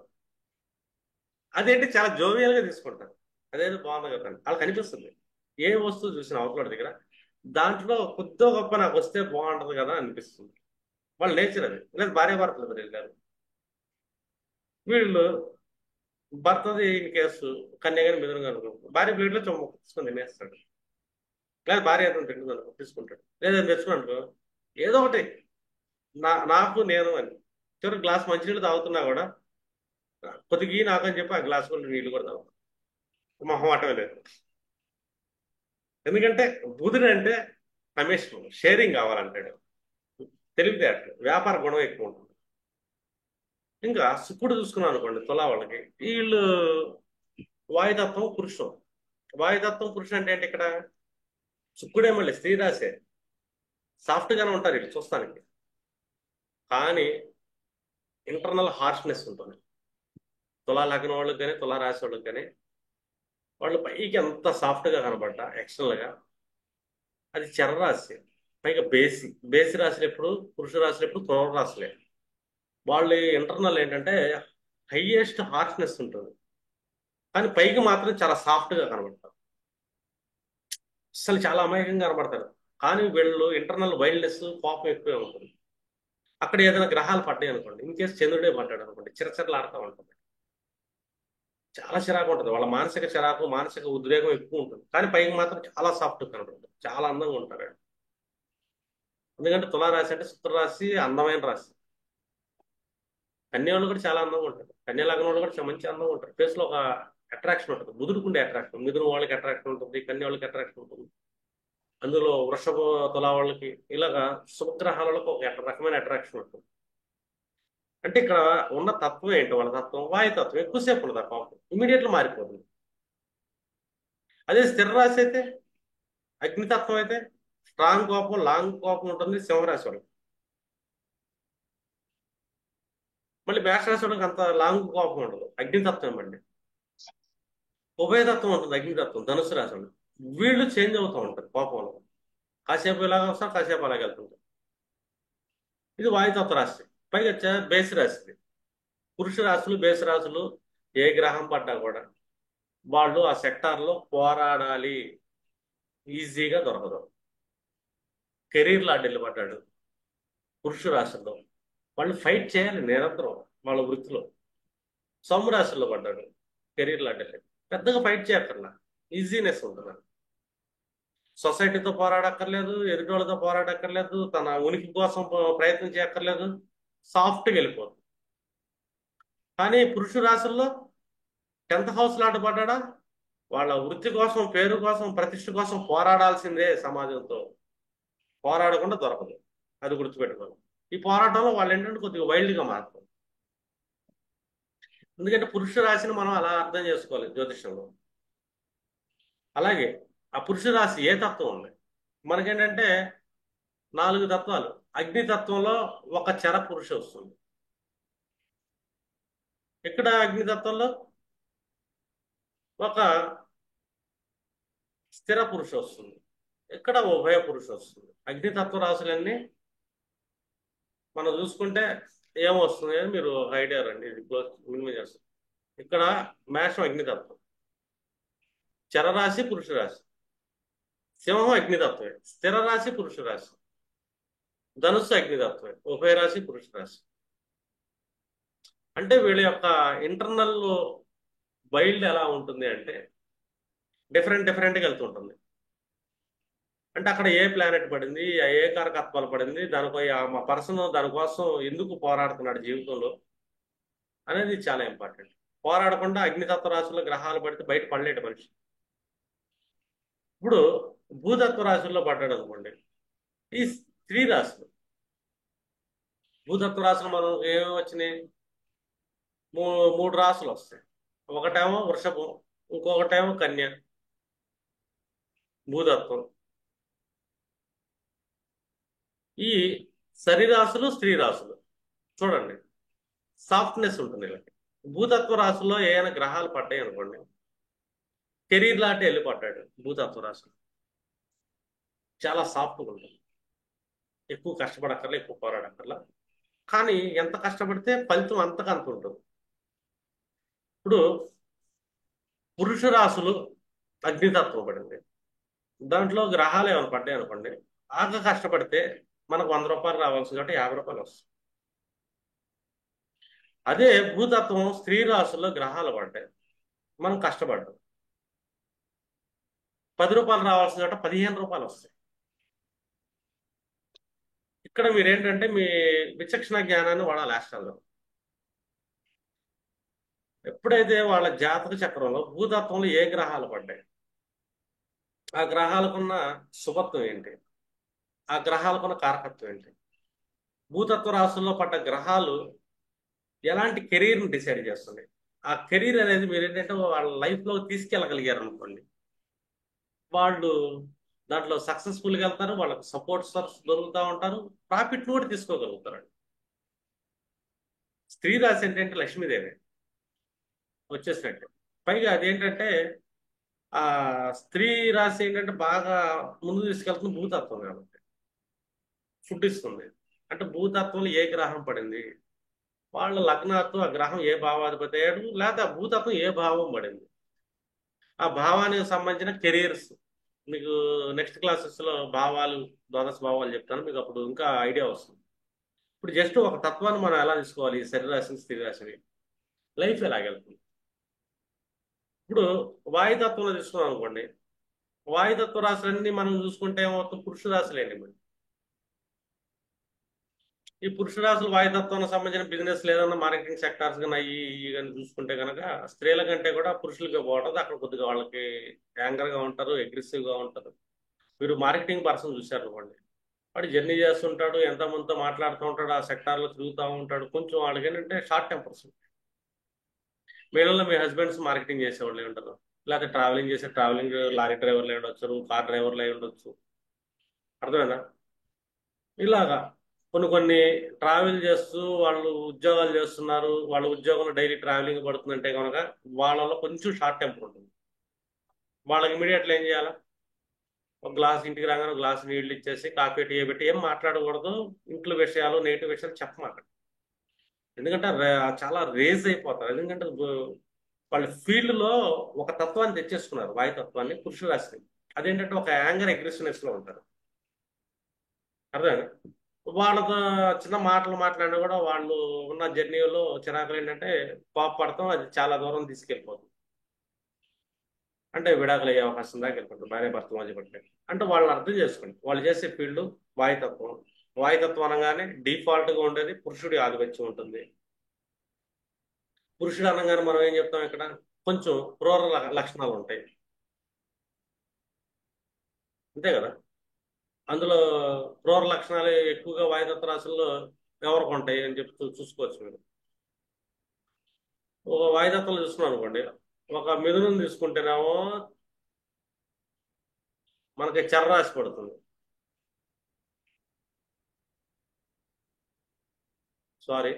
అదేంటి చాలా జోవియల్ గా తీసుకుంటారు, అదేదో బాగుంది కదా అని వాళ్ళకి అనిపిస్తుంది. ఏ వస్తువు చూసిన అవతల దగ్గర దాంట్లో కొద్దో గొప్ప నాకు వస్తే బాగుంటది కదా అనిపిస్తుంది. వాళ్ళ నేచర్ అది. లేదు భార్య భర్తలు ఇద్దరు వెళ్ళారు, వీళ్ళు భర్తది ఇన్ కేసు కన్యగాని మిథునం అనుకో, భార్య ప్లేట్లో చొమ్మ తీసుకొని తినేస్తాడు. లేదా భార్య ఏదైనా తింటుంది అనుకో తీసుకుంటాడు, లేదా తెచ్చుకుని అనుకో ఏదో ఒకటి నాకు నేను అని. చివరి గ్లాస్ మంచినీళ్ళు తాగుతున్నా కూడా కొద్దిగా నాకు అని చెప్పి ఆ గ్లాస్ కూడా నీళ్ళు కూడా తాగుతాం, మొహమాటమే లేదు. ఎందుకంటే బుధుడు అంటే కమిషన్ షేరింగ్ కావాలంటాడు, తెలివితేటలు, వ్యాపార గుణం ఎక్కువ ఉంటుంది. ఇంకా శుక్రుడు చూసుకున్నాం అనుకోండి, తులా వాళ్ళకి వీళ్ళు వాయుతత్వం పురుషం. వాయుతత్వం పురుషుడు అంటే ఏంటి ఇక్కడ, శుక్రుడే మళ్ళీ స్త్రీ రాసే, సాఫ్ట్ గానే ఉంటారు వీళ్ళు చూస్తానికి, కానీ ఇంటర్నల్ హార్ష్నెస్ ఉంటుంది. తులా లగ్నం వాళ్ళకి కానీ తులా రాశి వాళ్ళకి కానీ వాళ్ళు పైకి ఎంత సాఫ్ట్ గా కనబడ్డా ఎక్స్టర్నల్ గా అది చరరాశి. పైగా బేసి రాశులు ఎప్పుడు, పురుష రాశులు ఎప్పుడు తుల రాశులే. వాళ్ళు ఇంటర్నల్ ఏంటంటే హైయెస్ట్ హార్ష్నెస్ ఉంటుంది, కానీ పైకి మాత్రం చాలా సాఫ్ట్ గా కనబడతారు, అసలు చాలా అమాయకంగా కనబడతారు. కానీ వీళ్ళు ఇంటర్నల్ వైల్డ్నెస్, కోపం ఎక్కువే ఉంటుంది. అక్కడ ఏదైనా గ్రహాలు పడ్డాయి అనుకోండి, ఇన్ కేసు చంద్రుడే పడ్డాడు అనుకోండి, చిరచరలాడుతూ ఉంటుంది, చాలా చిరాకు ఉంటుంది. వాళ్ళ మానసిక చిరాకు, మానసిక ఉద్రేకం ఎక్కువ ఉంటుంది, కానీ పైకి మాత్రం చాలా సాఫ్ట్ కనబడుతుంది, చాలా అందంగా ఉంటారు. ఎందుకంటే తులారాశి అంటే శుక్రరాశి అందమైన రాశి. కన్య వాళ్ళు కూడా చాలా అందంగా ఉంటారు. కన్య లగ్నం వాళ్ళు కూడా చాలా మంచి అందంగా ఉంటారు. ఫేస్ లో ఒక అట్రాక్షన్ ఉంటుంది, బుధుడుకుండే అట్రాక్షన్. మిథున వాళ్ళకి అట్రాక్షన్ ఉంటుంది, కన్య వాళ్ళకి అట్రాక్షన్ ఉంటుంది. అందులో వృషభ, తుల వాళ్ళకి ఇలాగా శుభగ్రహాలకు ఒక రకమైన అట్రాక్షన్ ఉంటుంది. అంటే ఇక్కడ ఉన్న తత్వం ఏంటి? వాళ్ళ తత్వం వాయుతత్వం. ఎక్కువసేపు ఉండదు ఆ కోపం, ఇమీడియట్గా మారిపోతుంది. అదే స్థిర రాశి అయితే, అగ్నితత్వం అయితే స్ట్రాంగ్ కోపం, లాంగ్ కోపం ఉంటుంది సింహరాశి వాళ్ళకి. మళ్ళీ మేషరాశి వాళ్ళకి అంత లాంగ్ కోపం ఉండదు, అగ్నితత్వం ఇవ్వండి. ఉభయతత్వం ఉంటుంది అగ్నితత్వం ధనుసు రాశి వాళ్ళకి. వీళ్ళు చేంజ్ అవుతూ ఉంటారు కోపంలో, కాసేపు ఇలాగ వస్తారు, కాసేపు అలాగే వెళ్తుంటారు. ఇది వాయుతత్వ రాశి. పైగా బేసి రాశి. పురుష రాశులు, బేసి రాశులు ఏ గ్రహం పడ్డా కూడా వాళ్ళు ఆ సెక్టార్లో పోరాడాలి, ఈజీగా దొరకదు. కెరీర్లో అడ్డెళ్ళి పడ్డాడు పురుష రాశుల్లో, వాళ్ళు ఫైట్ చేయాలి నిరంతరం వాళ్ళ వృత్తిలో. సోమ రాశుల్లో పడ్డాడు, కెరీర్లో అడ్డెళ్ళి పెద్దగా ఫైట్ చేయక్కర్లా, ఈజీనెస్ ఉంటుంది. సొసైటీతో పోరాడక్కర్లేదు, ఎదుటి వాళ్ళతో పోరాడక్కర్లేదు, తన ఉనికి కోసం ప్రయత్నం చేయక్కర్లేదు, సాఫ్ట్గా వెళ్ళిపోతుంది. కానీ పురుష రాశుల్లో 10th హౌస్ లాంటి పడ్డా వాళ్ళ వృత్తి కోసం, పేరు కోసం, ప్రతిష్ట కోసం పోరాడాల్సిందే సమాజంతో. పోరాడకుండా దొరకదు, అది గుర్తుపెట్టుకోవాలి. ఈ పోరాటంలో వాళ్ళు ఏంటంటే కొద్దిగా వైల్డ్గా మారుతారు. ఎందుకంటే పురుష రాశిని మనం అలా అర్థం చేసుకోవాలి జ్యోతిషంలో. అలాగే ఆ పురుష రాశి ఏ తత్వం ఉంది? మనకేంటంటే 4 తత్వాలు. అగ్ని తత్వంలో ఒక చర పురుష వస్తుంది. ఇక్కడ అగ్ని తత్వంలో ఒక స్థిర పురుష వస్తుంది. ఇక్కడ ఉభయ పురుష వస్తుంది. అగ్నితత్వ రాశులన్నీ మనం చూసుకుంటే ఏమొస్తుంది అని మీరు ఐడియా రండి, ఇది క్లోజ్ మినిమం చేస్తుంది. ఇక్కడ మేషం అగ్నితత్వం, చరరాశి పురుష రాశి. సింహం అగ్నితత్వమే, స్థిర రాశి పురుష రాశి. ధనుస్సు అగ్నితత్వమే, ఉభయ రాశి పురుష రాశి. అంటే వీళ్ళ యొక్క ఇంటర్నల్ వైల్డ్ ఎలా ఉంటుంది అంటే డిఫరెంట్గా వెళ్తుంటుంది. అంటే అక్కడ ఏ ప్లానెట్ పడింది, ఏ కారకత్వాలు పడింది, దానిపై మా పర్సన్ దానికోసం ఎందుకు పోరాడుతున్నాడు జీవితంలో అనేది చాలా ఇంపార్టెంట్. పోరాడకుండా అగ్నితత్వ రాశుల్లో గ్రహాలు పడితే బయట పడలేడు మనిషి. ఇప్పుడు భూతత్వ రాశుల్లో పడ్డాడు అనుకోండి, ఈ స్త్రీ రాశులు. భూతత్వ రాశులు మనం ఏమేమి వచ్చినాయి? మూడు రాశులు వస్తాయి. ఒకటేమో వృషభం, ఇంకొకటేమో కన్య, భూతత్వం. ఈ సరిరాశులు, స్త్రీ రాశులు చూడండి, సాఫ్ట్నెస్ ఉంటుంది వీళ్ళకి. భూతత్వ రాశుల్లో ఏమైనా గ్రహాలు పడ్డాయి అనుకోండి, కెరీర్ లాంటి వెళ్ళి పడ్డాడు భూతత్వ రాశులు, చాలా సాఫ్ట్గా ఉంటుంది. ఎక్కువ కష్టపడక్కర్లా, ఎక్కువ పోరాడక్కర్లా. కానీ ఎంత కష్టపడితే ఫలితం అంతకంత ఉంటుంది. ఇప్పుడు పురుష రాశులు అగ్నితత్వం పడింది, దాంట్లో గ్రహాలు ఏమైనా పడ్డాయి అనుకోండి, బాగా కష్టపడితే మనకు 100 రూపాయలు రావాల్సిన చోట 50 రూపాయలు వస్తాయి. అదే భూతత్వం స్త్రీ రాశుల్లో గ్రహాలు పడ్డాయి, మనం కష్టపడ్డాం, 10 రూపాయలు రావాల్సిన చోట 15 రూపాయలు వస్తాయి. ఇక్కడ మీరేంటంటే మీ విచక్షణ జ్ఞానాన్ని వాడాలి ఆస్ట్రాల్లో. ఎప్పుడైతే వాళ్ళ జాతక చక్రంలో భూతత్వంలో ఏ గ్రహాలు పడ్డాయి, ఆ గ్రహాలకున్న శుభత్వం ఏంటి, ఆ గ్రహాలకున్న కారకత్వం ఏంటి, భూతత్వ రాశుల్లో పడ్డ గ్రహాలు ఎలాంటి కెరీర్ని డిసైడ్ చేస్తుంది, ఆ కెరీర్ అనేది మీరు ఏంటంటే వాళ్ళ లైఫ్లో తీసుకెళ్ళగలిగారు అనుకోండి, వాళ్ళు దాంట్లో సక్సెస్ఫుల్గా వెళ్తారు, వాళ్ళకి సపోర్ట్ సోర్స్ దొరుకుతూ ఉంటారు, ప్రాఫిట్ కూడా తీసుకోగలుగుతారు. స్త్రీ రాశి ఏంటంటే లక్ష్మీదేవి వచ్చేసినట్టు. పైగా అదేంటంటే ఆ స్త్రీ రాశి ఏంటంటే బాగా ముందు తీసుకెళ్తుంది భూతత్వం కాబట్టి ఫుడ్ ఇస్తుంది. అంటే భూతత్వంలో ఏ గ్రహం పడింది, వాళ్ళ లగ్నాత్వం, ఆ గ్రహం ఏ భావాధిపతి అయ్యాడు, లేదా భూతత్వం ఏ భావం పడింది, ఆ భావానికి సంబంధించిన కెరీర్స్ మీకు నెక్స్ట్ క్లాసెస్లో భావాలు, ద్వాదశ భావాలు చెప్తాను, మీకు అప్పుడు ఇంకా ఐడియా వస్తుంది. ఇప్పుడు జస్ట్ ఒక తత్వాన్ని మనం ఎలా తీసుకోవాలి, శరీరాశిని, స్త్రీ రాశిని, లైఫ్ ఎలాగెళ్తుంది. ఇప్పుడు వాయుతత్వంలో తీసుకున్నాం అనుకోండి, వాయుతత్వ రాశులన్నీ మనం చూసుకుంటే ఏమవుతుంది, పురుష రాశులేండి మరి. ఈ పురుష రాశులు వాయుతత్వానికి సంబంధించిన బిజినెస్ లేదన్నా మార్కెటింగ్ సెక్టార్స్ కానీ అవి ఇవి కానీ చూసుకుంటే కనుక స్త్రీల కంటే కూడా పురుషులకే బాగుంటుంది. అక్కడ కొద్దిగా వాళ్ళకి యాంగర్ గా ఉంటారు, అగ్రెసివ్ గా ఉంటారు. మీరు మార్కెటింగ్ పర్సన్ చూశారు అనుకోండి, వాడు జర్నీ చేస్తుంటాడు, ఎంతమందితో మాట్లాడుతూ ఉంటాడు, ఆ సెక్టార్లో తిరుగుతూ ఉంటాడు. కొంచెం వాళ్ళకి ఏంటంటే షార్ట్ టెంపర్స్. వీళ్ళలో మీ హస్బెండ్స్ మార్కెటింగ్ చేసేవాళ్ళు ఉంటారు, లేకపోతే ట్రావెలింగ్ చేసే ట్రావెలింగ్ లారీ డ్రైవర్లు అయి ఉండొచ్చు, కార్ డ్రైవర్లు అయి ఉండొచ్చు. అర్థమైందా? ఇలాగా కొన్ని కొన్ని ట్రావెల్ చేస్తూ వాళ్ళు ఉద్యోగాలు చేస్తున్నారు, వాళ్ళ ఉద్యోగంలో డైలీ ట్రావెలింగ్ పడుతుందంటే కనుక వాళ్ళలో కొంచెం షార్ట్ టెంపర్ ఉంటుంది. వాళ్ళకి ఇమీడియట్లీ ఏం చేయాలా? ఒక గ్లాస్ ఇంటికి రాగానే ఒక గ్లాస్ నీళ్ళు ఇచ్చేసి కాఫీ టీ పెట్టి ఏం మాట్లాడకూడదు. ఇంట్లో విషయాలు నెగిటివ్ విషయాలు చెప్పమాక. ఎందుకంటే చాలా రేజ్ అయిపోతారు. ఎందుకంటే వాళ్ళ ఫీల్డ్ లో ఒక తత్వాన్ని తెచ్చేసుకున్నారు, వాయుతత్వాన్ని, పురుష రాశిని. అదేంటంటే ఒక యాంగర్ అగ్రెసివ్నెస్ లో ఉంటారు. అర్థమైందా? వాళ్ళతో చిన్న మాటలు మాట్లాడినా కూడా వాళ్ళు ఉన్న జర్నీలో చిరాకులు ఏంటంటే కోపపడతాం, అది చాలా దూరం తీసుకెళ్ళిపోతుంది. అంటే విడాకులు అయ్యే అవకాశం దాకా వెళ్ళిపోతుంది, భార్య భర్త మధ్య పడితే. అంటే వాళ్ళని అర్థం చేసుకోండి, వాళ్ళు చేసే ఫీల్డ్ వాయుతత్వం. వాయుతత్వం అనగానే డిఫాల్ట్ గా ఉండేది పురుషుడి ఆధిపత్యం ఉంటుంది. పురుషుడు అనగానే మనం ఏం చెప్తాం ఇక్కడ? కొంచెం క్రూర లక్షణాలు ఉంటాయి, అంతే కదా? అందులో క్రూర లక్షణాలు ఎక్కువగా వాయుతత్వ రాశుల్లో ఎవరికి ఉంటాయి అని చెప్పి చూసుకోవచ్చు మీరు. ఒక వాయుతత్వం చూసుకున్నాం అనుకోండి, ఒక మిథునం తీసుకుంటేనేమో మనకి చర్రాశి పడుతుంది. సారీ,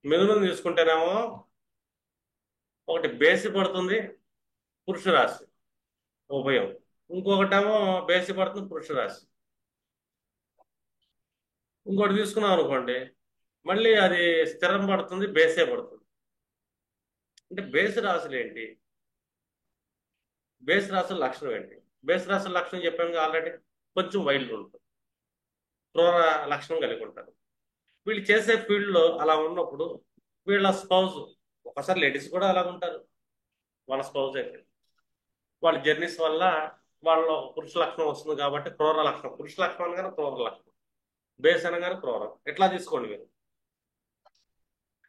మిథునం తీసుకుంటేనేమో ఒకటి బేసి పడుతుంది, పురుష రాశి ఉభయం. ఇంకొకటేమో బేసి పడుతుంది, పురుష రాశి. ఇంకోటి తీసుకున్నాం అనుకోండి, మళ్ళీ అది స్థిరం పడుతుంది, బేసే పడుతుంది. అంటే బేసి రాశులు ఏంటి? బేసి రాశుల లక్షణం ఏంటి? బేసి రాశుల లక్షణం చెప్పాము ఆల్రెడీ. కొంచెం వైల్డ్ ఉంటుంది, క్రూర లక్షణం కలిగి ఉంటారు. వీళ్ళు చేసే ఫీల్డ్లో అలా ఉన్నప్పుడు వీళ్ళ స్పౌజ్, ఒకసారి లేడీస్ కూడా అలా ఉంటారు, వాళ్ళ స్పౌజ్ అయితే వాళ్ళ జర్నీస్ వల్ల వాళ్ళ పురుష లక్షణం వస్తుంది. కాబట్టి క్రూర లక్షణం, పురుష లక్షణం అనగానే క్రూర లక్షణం, బేస్ అనగానే క్రూరం. ఎట్లా తీసుకోండి మీరు.